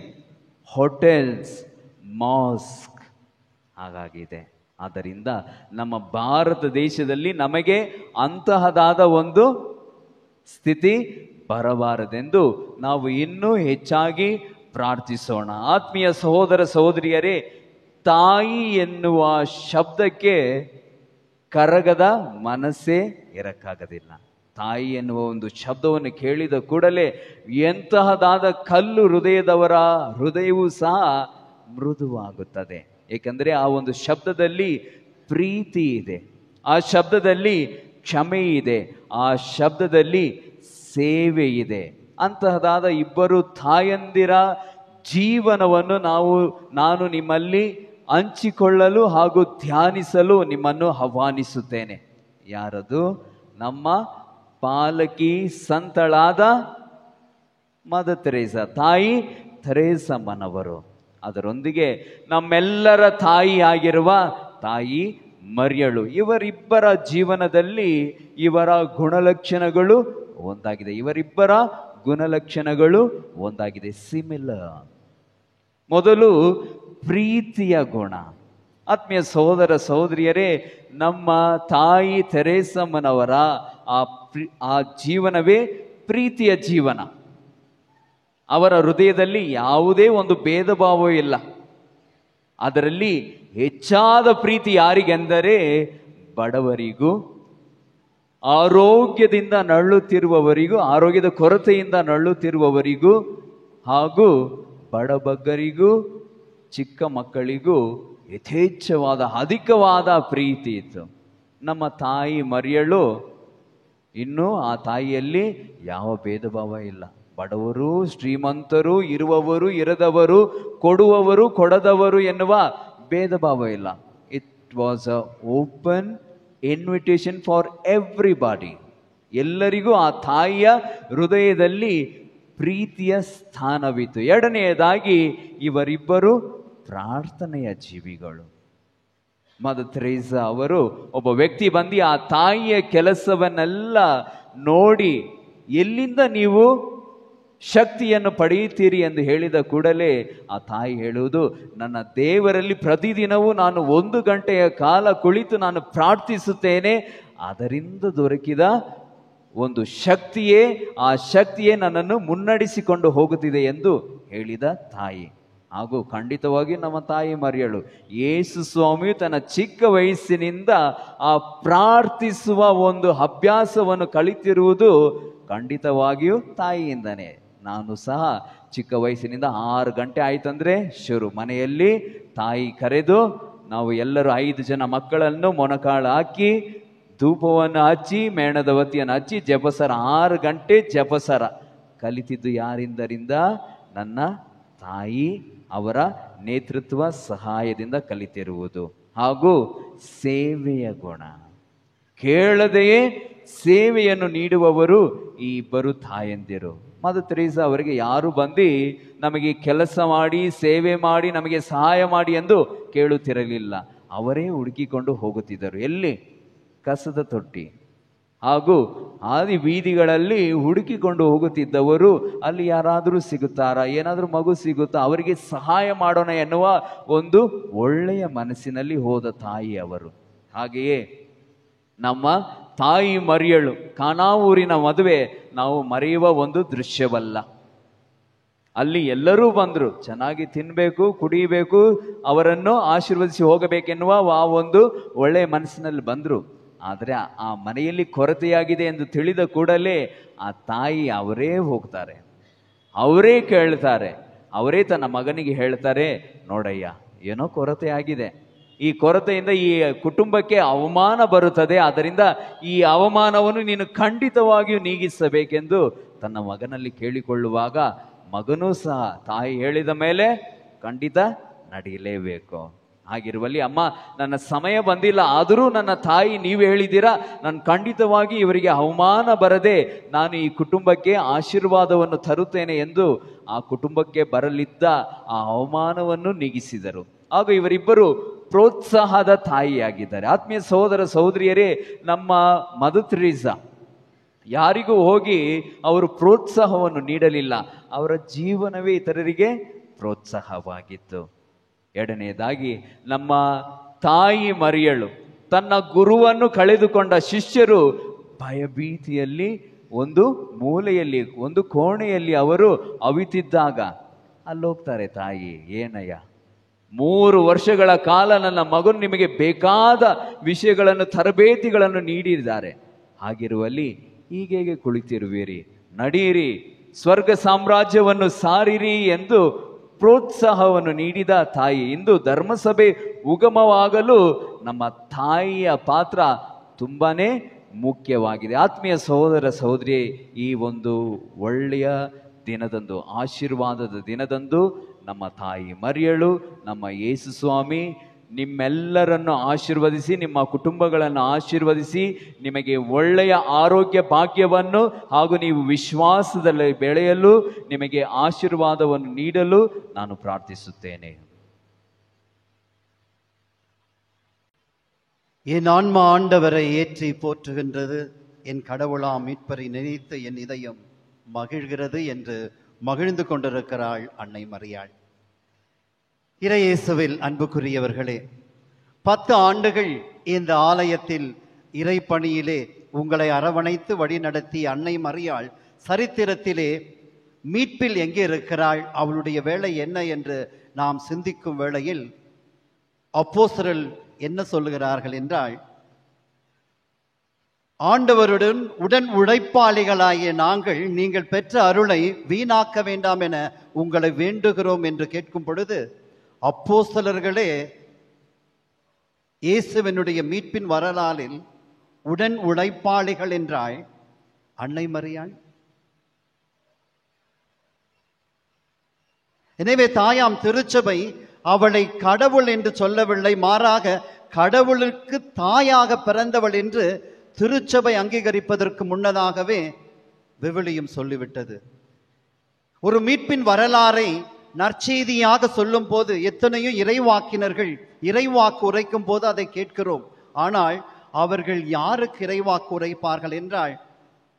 ಹೋಟೆಲ್ಸ್, ಮಾಸ್ಕ್ ಹಾಗಾಗಿದೆ. ಆದ್ದರಿಂದ ನಮ್ಮ ಭಾರತ ದೇಶದಲ್ಲಿ ನಮಗೆ ಅಂತಹದಾದ ಒಂದು ಸ್ಥಿತಿ ಬರಬಾರದೆಂದು ನಾವು ಇನ್ನೂ ಹೆಚ್ಚಾಗಿ ಪ್ರಾರ್ಥಿಸೋಣ. ಆತ್ಮೀಯ ಸಹೋದರ ಸಹೋದರಿಯರೇ, ತಾಯಿ ಎನ್ನುವ ಶಬ್ದಕ್ಕೆ ಕರಗದ ಮನಸ್ಸೇ ಇರಕ್ಕಾಗದಿಲ್ಲ. ತಾಯಿ ಎನ್ನುವ ಒಂದು ಶಬ್ದವನ್ನು ಕೇಳಿದ ಕೂಡಲೇ ಎಂತಹದಾದ ಕಲ್ಲು ಹೃದಯದವರ ಹೃದಯವೂ ಸಹ ಮೃದುವಾಗುತ್ತದೆ. ಏಕೆಂದರೆ ಆ ಒಂದು ಶಬ್ದದಲ್ಲಿ ಪ್ರೀತಿ ಇದೆ, ಆ ಶಬ್ದದಲ್ಲಿ ಕ್ಷಮೆ ಇದೆ, ಆ ಶಬ್ದದಲ್ಲಿ ಸೇವೆ ಇದೆ. ಅಂತಹದಾದ ಇಬ್ಬರು ತಾಯಂದಿರ ಜೀವನವನ್ನು ನಾನು ನಿಮ್ಮಲ್ಲಿ ಹಂಚಿಕೊಳ್ಳಲು ಹಾಗೂ ಧ್ಯಾನಿಸಲು ನಿಮ್ಮನ್ನು ಆಹ್ವಾನಿಸುತ್ತೇನೆ. ಯಾರದು? ನಮ್ಮ ಪಾಲಕಿ ಸಂತಳಾದ ಮದರ್ ತೆರೇಸಾ, ತಾಯಿ ತೆರೇಸಮ್ಮನವರು. ಅದರೊಂದಿಗೆ ನಮ್ಮೆಲ್ಲರ ತಾಯಿ ಆಗಿರುವ ತಾಯಿ ಮರಿಯಳು. ಇವರಿಬ್ಬರ ಜೀವನದಲ್ಲಿ ಇವರ ಗುಣಲಕ್ಷಣಗಳು ಒಂದಾಗಿದೆ. ಇವರಿಬ್ಬರ ಗುಣಲಕ್ಷಣಗಳು ಒಂದಾಗಿದೆ, ಸಿಮಿಲರ್. ಮೊದಲು ಪ್ರೀತಿಯ ಗುಣ. ಆತ್ಮೀಯ ಸಹೋದರ ಸಹೋದರಿಯರೇ, ನಮ್ಮ ತಾಯಿ ತೆರೇಸಮ್ಮನವರ ಆ ಜೀವನವೇ ಪ್ರೀತಿಯ ಜೀವನ. ಅವರ ಹೃದಯದಲ್ಲಿ ಯಾವುದೇ ಒಂದು ಭೇದ ಭಾವ ಇಲ್ಲ. ಅದರಲ್ಲಿ ಹೆಚ್ಚಾದ ಪ್ರೀತಿ ಯಾರಿಗೆಂದರೆ ಬಡವರಿಗೂ, ಆರೋಗ್ಯದಿಂದ ನರಳುತ್ತಿರುವವರಿಗೂ, ಆರೋಗ್ಯದ ಕೊರತೆಯಿಂದ ನರಳುತ್ತಿರುವವರಿಗೂ, ಹಾಗೂ ಬಡಬಗ್ಗರಿಗೂ, ಚಿಕ್ಕ ಮಕ್ಕಳಿಗೂ ಯಥೇಚ್ಛವಾದ ಅಧಿಕವಾದ ಪ್ರೀತಿ ಇತ್ತು. ನಮ್ಮ ತಾಯಿ ಮರಿಯಳು, ಇನ್ನು ಆ ತಾಯಿಯಲ್ಲಿ ಯಾವ ಭೇದ ಭಾವ ಇಲ್ಲ. ಬಡವರು, ಶ್ರೀಮಂತರು, ಇರುವವರು, ಇರದವರು, ಕೊಡುವವರು, ಕೊಡದವರು ಎನ್ನುವ ಭೇದ ಭಾವ ಇಲ್ಲ. It was a open invitation for everybody. ಎಲ್ಲರಿಗೂ ಆ ತಾಯಿಯ ಹೃದಯದಲ್ಲಿ ಪ್ರೀತಿಯ ಸ್ಥಾನವಿತ್ತು. ಎರಡನೆಯದಾಗಿ ಇವರಿಬ್ಬರು ಪ್ರಾರ್ಥನೆಯ ಜೀವಿಗಳು. ಮದರ್ ತೆರೇಸಾ ಅವರು ಒಬ್ಬ ವ್ಯಕ್ತಿ ಬಂದು ಆ ತಾಯಿಯ ಕೆಲಸವನ್ನೆಲ್ಲ ನೋಡಿ ಎಲ್ಲಿಂದ ನೀವು ಶಕ್ತಿಯನ್ನು ಪಡೆಯುತ್ತೀರಿ ಎಂದು ಹೇಳಿದ ಕೂಡಲೇ ಆ ತಾಯಿ ಹೇಳುವುದು, ನನ್ನ ದೇವರಲ್ಲಿ ಪ್ರತಿದಿನವೂ ನಾನು 1 ಗಂಟೆಯ ಕಾಲ ಕುಳಿತು ನಾನು ಪ್ರಾರ್ಥಿಸುತ್ತೇನೆ, ಅದರಿಂದ ದೊರಕಿದ ಒಂದು ಶಕ್ತಿಯೇ, ಆ ಶಕ್ತಿಯೇ ನನ್ನನ್ನು ಮುನ್ನಡೆಸಿಕೊಂಡು ಹೋಗುತ್ತಿದೆ ಎಂದು ಹೇಳಿದ ತಾಯಿ. ಹಾಗೂ ಖಂಡಿತವಾಗಿ ನಮ್ಮ ತಾಯಿ ಮರಿಯಳು, ಯೇಸು ಸ್ವಾಮಿಯು ತನ್ನ ಚಿಕ್ಕ ವಯಸ್ಸಿನಿಂದ ಆ ಪ್ರಾರ್ಥಿಸುವ ಒಂದು ಅಭ್ಯಾಸವನ್ನು ಕಲಿತಿರುವುದು ಖಂಡಿತವಾಗಿಯೂ ತಾಯಿಯಿಂದನೇ. ನಾನು ಸಹ ಚಿಕ್ಕ ವಯಸ್ಸಿನಿಂದ 6 ಗಂಟೆ ಆಯ್ತಂದ್ರೆ ಶುರು, ಮನೆಯಲ್ಲಿ ತಾಯಿ ಕರೆದು ನಾವು ಎಲ್ಲರೂ 5 ಜನ ಮಕ್ಕಳನ್ನು ಮೊಣಕಾಳು ಹಾಕಿ ಧೂಪವನ್ನು ಹಚ್ಚಿ ಮೇಣದ ಬತ್ತಿಯನ್ನು ಹಚ್ಚಿ ಜಪಸರ 6 ಗಂಟೆ ಜಪಸರ ಕಲಿತಿದ್ದು ಯಾರಿಂದರಿಂದ? ನನ್ನ ತಾಯಿ ಅವರ ನೇತೃತ್ವ ಸಹಾಯದಿಂದ ಕಲಿತಿರುವುದು. ಹಾಗೂ ಸೇವೆಯ ಗುಣ, ಕೇಳದೆಯೇ ಸೇವೆಯನ್ನು ನೀಡುವವರು ಈ ಇಬ್ಬರು ತಾಯಂದಿರು. ಮದರ್ ತೆರೇಸಾ ಅವರಿಗೆ ಯಾರು ಬಂದು ನಮಗೆ ಕೆಲಸ ಮಾಡಿ ಸೇವೆ ಮಾಡಿ ನಮಗೆ ಸಹಾಯ ಮಾಡಿ ಎಂದು ಕೇಳುತ್ತಿರಲಿಲ್ಲ. ಅವರೇ ಹುಡುಕಿಕೊಂಡು ಹೋಗುತ್ತಿದ್ದರು. ಎಲ್ಲಿ? ಕಸದ ತೊಟ್ಟಿ ಹಾಗೂ ಆದಿ ಬೀದಿಗಳಲ್ಲಿ ಹುಡುಕಿಕೊಂಡು ಹೋಗುತ್ತಿದ್ದವರು. ಅಲ್ಲಿ ಯಾರಾದರೂ ಸಿಗುತ್ತಾರಾ, ಏನಾದರೂ ಮಗು ಸಿಗುತ್ತಾ, ಅವರಿಗೆ ಸಹಾಯ ಮಾಡೋಣ ಎನ್ನುವ ಒಂದು ಒಳ್ಳೆಯ ಮನಸ್ಸಿನಲ್ಲಿ ಹೋದ ತಾಯಿ ಅವರು. ಹಾಗೆಯೇ ನಮ್ಮ ತಾಯಿ ಮರಿಯಳು ಕಾನಾ ಊರಿನ ಮದುವೆ ನಾವು ಮರೆಯುವ ಒಂದು ದೃಶ್ಯವಲ್ಲ. ಅಲ್ಲಿ ಎಲ್ಲರೂ ಬಂದರು, ಚೆನ್ನಾಗಿ ತಿನ್ನಬೇಕು, ಕುಡಿಯಬೇಕು, ಅವರನ್ನು ಆಶೀರ್ವದಿಸಿ ಹೋಗಬೇಕೆನ್ನುವ ಆ ಒಂದು ಒಳ್ಳೆಯ ಮನಸ್ಸಿನಲ್ಲಿ ಬಂದರು. ಆದರೆ ಆ ಮನೆಯಲ್ಲಿ ಕೊರತೆಯಾಗಿದೆ ಎಂದು ತಿಳಿದ ಕೂಡಲೇ ಆ ತಾಯಿ ಅವರೇ ಹೋಗ್ತಾರೆ, ಅವರೇ ಕೇಳ್ತಾರೆ, ಅವರೇ ತನ್ನ ಮಗನಿಗೆ ಹೇಳ್ತಾರೆ, ನೋಡಯ್ಯ ಏನೋ ಕೊರತೆ ಆಗಿದೆ, ಈ ಕೊರತೆಯಿಂದ ಈ ಕುಟುಂಬಕ್ಕೆ ಅವಮಾನ ಬರುತ್ತದೆ, ಆದ್ದರಿಂದ ಈ ಅವಮಾನವನ್ನು ನೀನು ಖಂಡಿತವಾಗಿಯೂ ನೀಗಿಸಬೇಕೆಂದು ತನ್ನ ಮಗನಲ್ಲಿ ಕೇಳಿಕೊಳ್ಳುವಾಗ ಮಗನೂ ಸಹ ತಾಯಿ ಹೇಳಿದ ಮೇಲೆ ಖಂಡಿತ ನಡೆಯಲೇಬೇಕು. ಹಾಗಿರುವಲ್ಲಿ ಅಮ್ಮ ನನ್ನ ಸಮಯ ಬಂದಿಲ್ಲ, ಆದರೂ ನನ್ನ ತಾಯಿ ನೀವು ಹೇಳಿದ್ದೀರಾ, ನಾನು ಖಂಡಿತವಾಗಿ ಇವರಿಗೆ ಅವಮಾನ ಬರದೆ ನಾನು ಈ ಕುಟುಂಬಕ್ಕೆ ಆಶೀರ್ವಾದವನ್ನು ತರುತ್ತೇನೆ ಎಂದು ಆ ಕುಟುಂಬಕ್ಕೆ ಬರಲಿದ್ದ ಆ ಅವಮಾನವನ್ನು ನೀಗಿಸಿದರು. ಹಾಗೂ ಇವರಿಬ್ಬರು ಪ್ರೋತ್ಸಾಹದ ತಾಯಿಯಾಗಿದ್ದಾರೆ. ಆತ್ಮೀಯ ಸಹೋದರ ಸಹೋದರಿಯರೇ, ನಮ್ಮ ಮದರ್ ತೆರೇಸಾ ಯಾರಿಗೂ ಹೋಗಿ ಅವರು ಪ್ರೋತ್ಸಾಹವನ್ನು ನೀಡಲಿಲ್ಲ, ಅವರ ಜೀವನವೇ ಇತರರಿಗೆ ಪ್ರೋತ್ಸಾಹವಾಗಿತ್ತು. ಎರಡನೆಯದಾಗಿ ನಮ್ಮ ತಾಯಿ ಮರಿಯಳು ತನ್ನ ಗುರುವನ್ನು ಕಳೆದುಕೊಂಡ ಶಿಷ್ಯರು ಭಯಭೀತಿಯಲ್ಲಿ ಒಂದು ಮೂಲೆಯಲ್ಲಿ ಒಂದು ಕೋಣೆಯಲ್ಲಿ ಅವರು ಅವಿತಿದ್ದಾಗ ಅಲ್ಲೋಗ್ತಾರೆ ತಾಯಿ, ಏನಯ್ಯ 3 ವರ್ಷಗಳ ಕಾಲ ನನ್ನ ಮಗನು ನಿಮಗೆ ಬೇಕಾದ ವಿಷಯಗಳನ್ನು ತರಬೇತಿಗಳನ್ನು ನೀಡಿದ್ದಾರೆ, ಹಾಗಿರುವಲ್ಲಿ ಹೀಗೆ ಕುಳಿತಿರುವಿರಿ, ನಡೆಯಿರಿ, ಸ್ವರ್ಗ ಸಾಮ್ರಾಜ್ಯವನ್ನು ಸಾರಿರಿ ಎಂದು ಪ್ರೋತ್ಸಾಹವನ್ನು ನೀಡಿದ ತಾಯಿ. ಇಂದು ಧರ್ಮಸಭೆ ಉಗಮವಾಗಲು ನಮ್ಮ ತಾಯಿಯ ಪಾತ್ರ ತುಂಬಾನೇ ಮುಖ್ಯವಾಗಿದೆ. ಆತ್ಮೀಯ ಸಹೋದರ ಸಹೋದರಿ, ಈ ಒಂದು ಒಳ್ಳೆಯ ದಿನದಂದು, ಆಶೀರ್ವಾದದ ದಿನದಂದು ನಮ್ಮ ತಾಯಿ ಮರಿಯಳು, ನಮ್ಮ ಯೇಸು ಸ್ವಾಮಿ ನಿಮ್ಮೆಲ್ಲರನ್ನು ಆಶೀರ್ವದಿಸಿ, ನಿಮ್ಮ ಕುಟುಂಬಗಳನ್ನು ಆಶೀರ್ವದಿಸಿ, ನಿಮಗೆ ಒಳ್ಳೆಯ ಆರೋಗ್ಯ ಭಾಗ್ಯವನ್ನು ಹಾಗೂ ನೀವು ವಿಶ್ವಾಸದಲ್ಲಿ ಬೆಳೆಯಲು ನಿಮಗೆ ಆಶೀರ್ವಾದವನ್ನು ನೀಡಲು ನಾನು ಪ್ರಾರ್ಥಿಸುತ್ತೇನೆ. என் ஆன்மா ஆண்டவரை ஏற்றி போற்றுகின்றது, என் கடவுளாம் மீட்பரை நினைத்து என் இதயம் மகிழ்கிறது என்று மகிழ்ந்து கொண்டிருக்கிறாள் அன்னை மரியாள். இறையேசுவில் அன்புக்குரியவர்களே, 10 ஆண்டுகள் இந்த ஆலயத்தில் இறைப்பணியிலே உங்களை அரவணைத்து வழிநடத்திய அன்னை மரியாள் சரித்திரத்திலே மீட்பில் எங்கே இருக்கிறாள், அவளுடைய வேலை என்ன என்று நாம் சிந்திக்கும் வேளையில் அப்போஸ்தலர்கள் என்ன சொல்லுகிறார்கள் என்றால், ஆண்டவருடன் உடன் உழைப்பாளிகளாகிய நாங்கள் நீங்கள் பெற்ற அருளை வீணாக்க வேண்டாம் என உங்களை வேண்டுகிறோம் என்று கேட்கும் பொழுது, அப்போஸ்தலர்களே இயேசுவினுடைய மீட்பின் வரலாறில் உடன் உழைப்பாளிகள் என்றால் அன்னை மரியாள். எனவே தாயாம் திருச்சபை அவளை கடவுள் என்று சொல்லவில்லை, மாறாக கடவுளுக்கு தாயாக பிறந்தவள் என்று திருச்சபை அங்கீகரிப்பதற்கு முன்னதாகவே விவிலியம் சொல்லிவிட்டது. ஒரு மீட்பின் வரலாறை நற்செய்தியாக சொல்லும் போது எத்தனையோ இறைவாக்கினர்கள் இறைவாக்கு உரைக்கும் போது அதை கேட்கிறோம். ஆனால் அவர்கள் யாருக்கு இறைவாக்கு உரைப்பார்கள் என்றால்,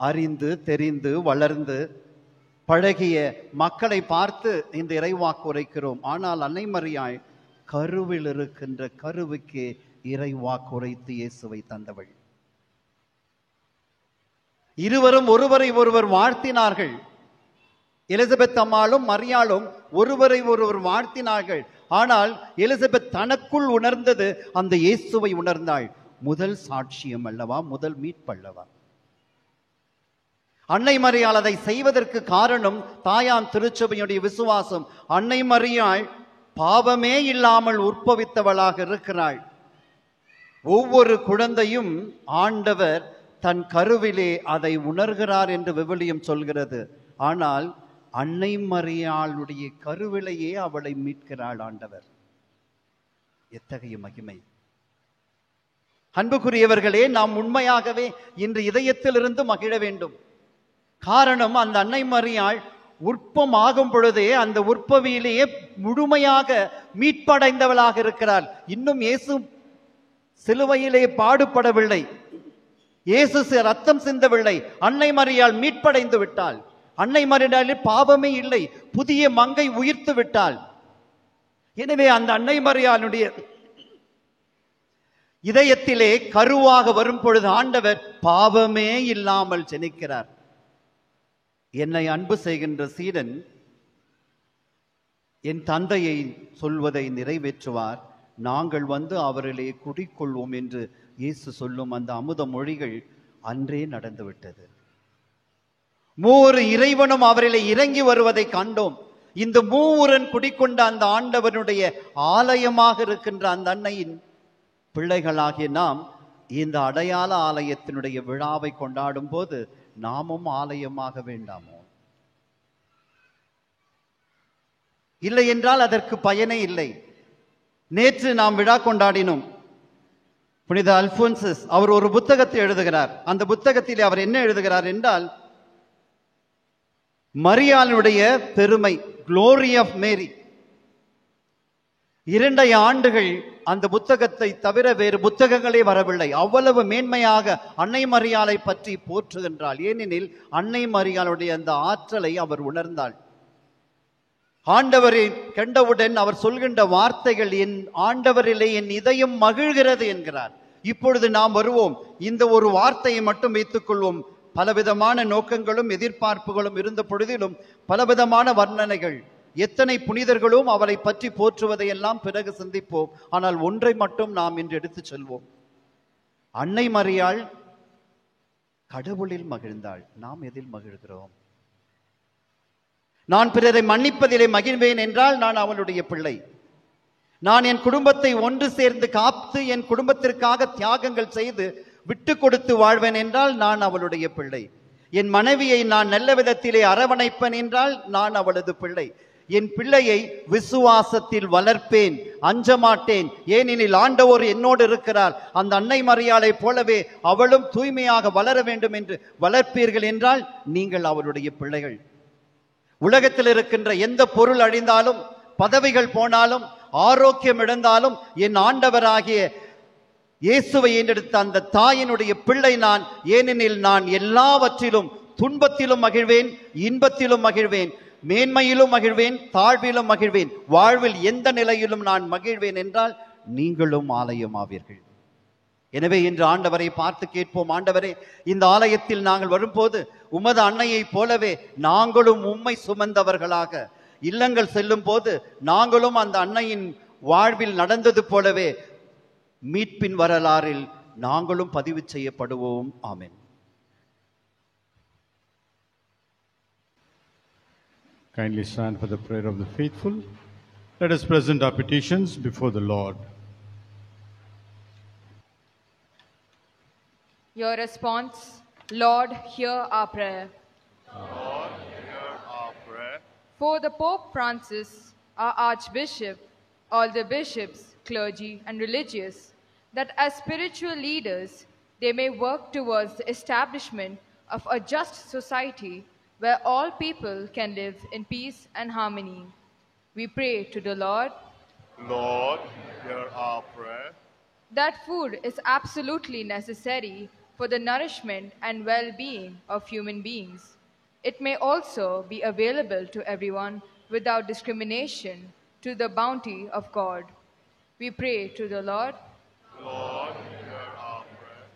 அறிந்து தெரிந்து வளர்ந்து பழகிய மக்களை பார்த்து இந்த இறைவாக்கு உரைக்கிறோம். ஆனால் அன்னை மரியாள் கருவில் இருக்கின்ற கருவுக்கே இறைவாக்கு உரைத்து இயேசுவை தந்தவள். இருவரும் ஒருவரை ஒருவர் வாழ்த்தினார்கள். எலிசபெத் அம்மாளும் மரியாளும் ஒருவரை ஒருவர் வாழ்த்தினார்கள். ஆனால் எலிசபெத் தனக்குள் உணர்ந்தது அந்த இயேசுவை உணர்ந்தாள். முதல் சாட்சியம் அல்லவா, முதல் மீட்பல்லவா. அன்னை மரியாள் அதை செய்வதற்கு காரணம் தாயாம் திருச்சபையுடைய விசுவாசம். அன்னை மரியாள் பாவமே இல்லாமல் உற்பவித்தவளாக இருக்கிறாள். ஒவ்வொரு குழந்தையும் ஆண்டவர் தன் கருவிலே அதை உணர்கிறார் என்று விவிலியம் சொல்கிறது. ஆனால் அன்னை மரியாளுடைய கருவிலேயே அவளை மீட்கிறாள் ஆண்டவர். எத்தகைய மகிமை! அன்புக்குரியவர்களே, நாம் உண்மையாகவே இன்று இதயத்திலிருந்து மகிழ வேண்டும். காரணம், அந்த அன்னை மரியாள் உற்பம் ஆகும் பொழுதே அந்த உற்பவியிலேயே முழுமையாக மீட்படைந்தவளாக இருக்கிறாள். இன்னும் இயேசு சிலுவையிலே பாடுபடவில்லை, இயேசு ரத்தம் சிந்தவில்லை. அன்னை மரியாள் மீட்படைந்து விட்டாள். அன்னை மரியாளில் பாவமே இல்லை. புதிய மங்கை உயிர்த்து விட்டாள். எனவே அந்த அன்னை மரியாளுடைய இதயத்திலே கருவாக வரும் பொழுது ஆண்டவர் பாவமே இல்லாமல் ஜெனிக்கிறார். என்னை அன்பு செய்கின்ற சீடன் என் தந்தையை சொல்வதை நிறைவேற்றுவார், நாங்கள் வந்து அவரிலே குடிக்கொள்வோம் என்று இயேசு சொல்லும் அந்த அமுத மொழிகள் அன்றே நடந்துவிட்டது. மூவரு இறைவனும் அவரிலே இறங்கி வருவதை கண்டோம். இந்த மூவரன் குடிக்கொண்ட அந்த ஆண்டவனுடைய ஆலயமாக இருக்கின்ற அந்த அன்னையின் பிள்ளைகளாகிய நாம் இந்த அடையாள ஆலயத்தினுடைய விழாவை கொண்டாடும் போது நாமும் ஆலயமாக வேண்டாமோ? இல்லை என்றால் அதற்கு பயனே இல்லை. நேற்று நாம் விழா கொண்டாடினோம். புனித அல்போன்சஸ் அவர் ஒரு புத்தகத்தை எழுதுகிறார். அந்த புத்தகத்திலே அவர் என்ன எழுதுகிறார் என்றால், மரியாளுடைய பெருமை, குளோரி ஆஃப் மேரி. 2 ஆண்டுகள் அந்த புத்தகத்தை தவிர வேறு புத்தகங்களே வரவில்லை. அவ்வளவு மேன்மையாக அன்னை மரியாளை பற்றி போற்றுகின்றாள். ஏனெனில் அன்னை மரியாளுடைய அந்த ஆற்றலை அவர் உணர்ந்தாள். ஆண்டவரை கண்டவுடன் அவர் சொல்கின்ற வார்த்தைகள், என் ஆண்டவரிலே என் இதயம் மகிழ்கிறது என்கிறார். இப்பொழுது நாம் வருவோம். இந்த ஒரு வார்த்தையை மட்டும் வைத்துக் கொள்வோம். பலவிதமான நோக்கங்களும் எதிர்பார்ப்புகளும் இருந்த பொழுதிலும் பலவிதமான வர்ணனைகள், எத்தனை புனிதர்களும் அவளை பற்றி போற்றுவதையெல்லாம் பிறகு சிந்திப்போம். ஆனால் ஒன்றை மட்டும் நாம் இன்று எடுத்துச் செல்வோம். அன்னை மரியாள் கடவுளில் மகிழ்ந்தாள். நாம் எதில் மகிழ்கிறோம்? நான் பிறரை மன்னிப்பதிலே மகிழ்வேன் என்றால் நான் அவளுடைய பிள்ளை. நான் என் குடும்பத்தை ஒன்று சேர்ந்து காத்து என் குடும்பத்திற்காக தியாகங்கள் செய்து விட்டு கொடுத்து வாழ்வேன் என்றால் நான் அவளுடைய பிள்ளை. என் மனைவியை நான் நல்ல விதத்திலே அரவணைப்பேன் என்றால் நான் அவளது பிள்ளை. என் பிள்ளையை விசுவாசத்தில் வளர்ப்பேன், அஞ்ச மாட்டேன், ஏனெனில் ஆண்டவர் என்னோடு இருக்கிறார். அந்த அன்னை மரியாளை போலவே அவளும் தூய்மையாக வளர வேண்டும் என்று வளர்ப்பீர்கள் என்றால் நீங்கள் அவளுடைய பிள்ளைகள். உலகத்தில் இருக்கின்ற எந்த பொருள் அழிந்தாலும், பதவிகள் போனாலும், ஆரோக்கியம் இழந்தாலும், என் ஆண்டவராகிய இயேசுவை ஏற்றெடுத்த அந்த தாயினுடைய பிள்ளை நான். ஏனெனில் நான் எல்லாவற்றிலும், துன்பத்திலும் மகிழ்வேன், இன்பத்திலும் மகிழ்வேன், மேன்மையிலும் மகிழ்வேன், தாழ்விலும் மகிழ்வேன், வாழ்வில் எந்த நிலையிலும் நான் மகிழ்வேன் என்றால் நீங்களும் ஆலயமாவீர்கள். எனவே இன்று ஆண்டவரை பார்த்து கேட்போம். ஆண்டவரே, இந்த ஆலயத்தில் நாங்கள் வரும்போது உமது அன்னையைப் போலவே நாங்களும் உம்மை சுமந்தவர்களாக, இல்லங்கள் செல்லும் போது நாங்களும் அந்த அன்னையின் வாழ்வில் நடந்தது போலவே மீட்பின் வரலாறில் நாங்களும் பதிவு செய்யப்படுவோம். ஆமென். Kindly stand for the prayer of the faithful. Let us present our petitions before the Lord. Your response: Lord, hear our prayer. Lord, hear our prayer. For the Pope Francis, our Archbishop, all the bishops, clergy, and religious, that as spiritual leaders they may work towards the establishment of a just society where all people can live in peace and harmony. We pray to the Lord Lord, hear our prayer. that food is absolutely necessary for the nourishment and well being of human beings. It may also be available to everyone without discrimination to the bounty of God. We pray to the Lord Lord, hear our prayer.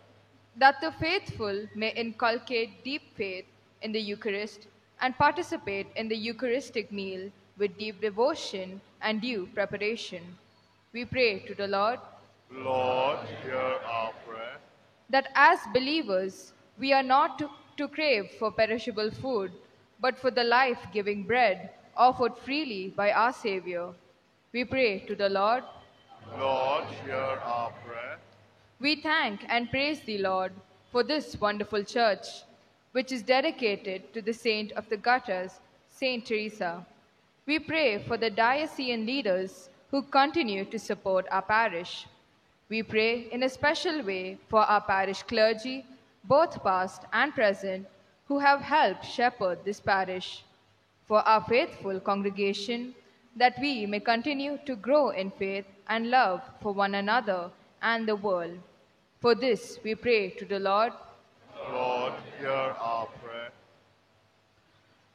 that the faithful may inculcate deep faith in the Eucharist and participate in the Eucharistic meal with deep devotion and due preparation. We pray to the Lord Lord, hear our prayer. that as believers we are not to crave for perishable food, but for the life giving bread offered freely by our Savior. We pray to the Lord. Lord, hear our prayer. We thank and praise thee, Lord, for this wonderful church, which is dedicated to the saint of the gutters, Saint Teresa. We pray for the diocesan leaders who continue to support our parish. We pray in a special way for our parish clergy, both past and present, who have helped shepherd this parish. For our faithful congregation, that we may continue to grow in faith and love for one another and the world. For this we pray to the Lord. Lord, hear our prayer.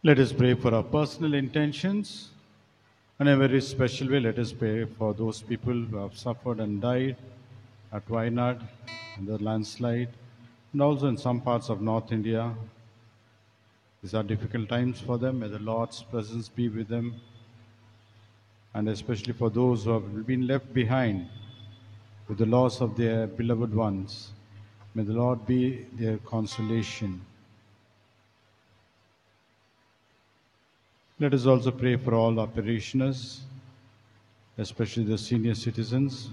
Let us pray for our personal intentions. In a very special way, let us pray for those people who have suffered and died at Wayanad, in the landslide, and also in some parts of North India. These are difficult times for them. May the Lord's presence be with them. And especially for those who have been left behind with the loss of their beloved ones. May the Lord be their consolation. Let us also pray for all our parishioners, especially the senior citizens.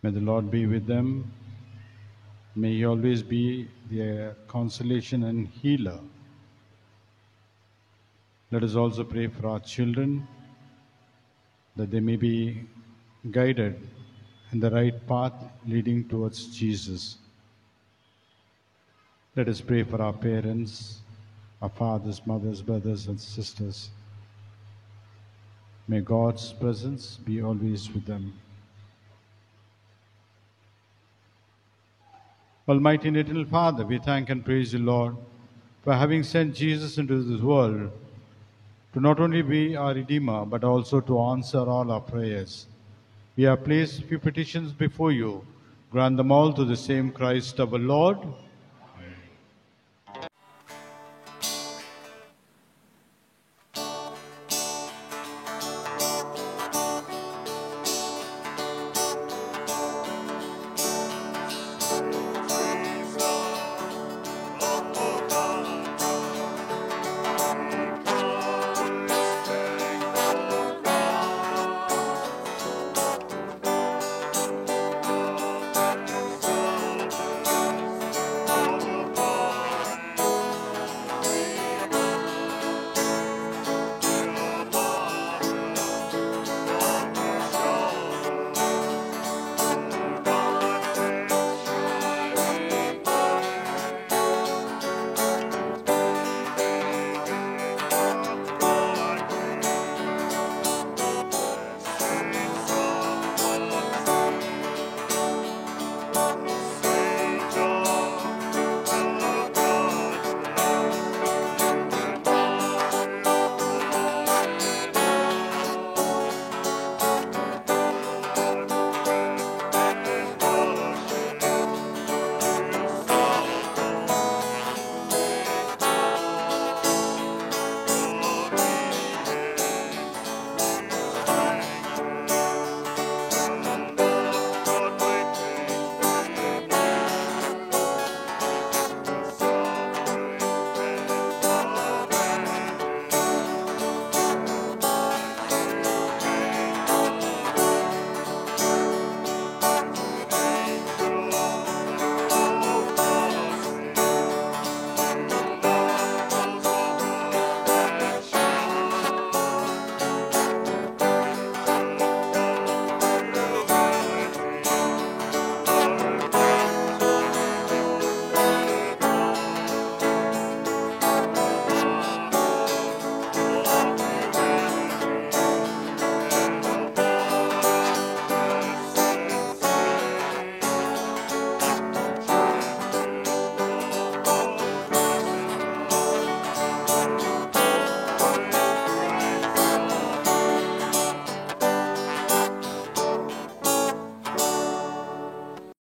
May the Lord be with them. May He always be their consolation and healer. Let us also pray for our children, that they may be guided in the right path leading towards Jesus. Let us pray for our parents, our fathers, mothers, brothers, and sisters. May God's presence be always with them. Almighty and eternal Father, we thank and praise you, Lord, for having sent Jesus into this world to not only be our Redeemer, but also to answer all our prayers. We have placed a few petitions before you. Grant them all to the same Christ our Lord.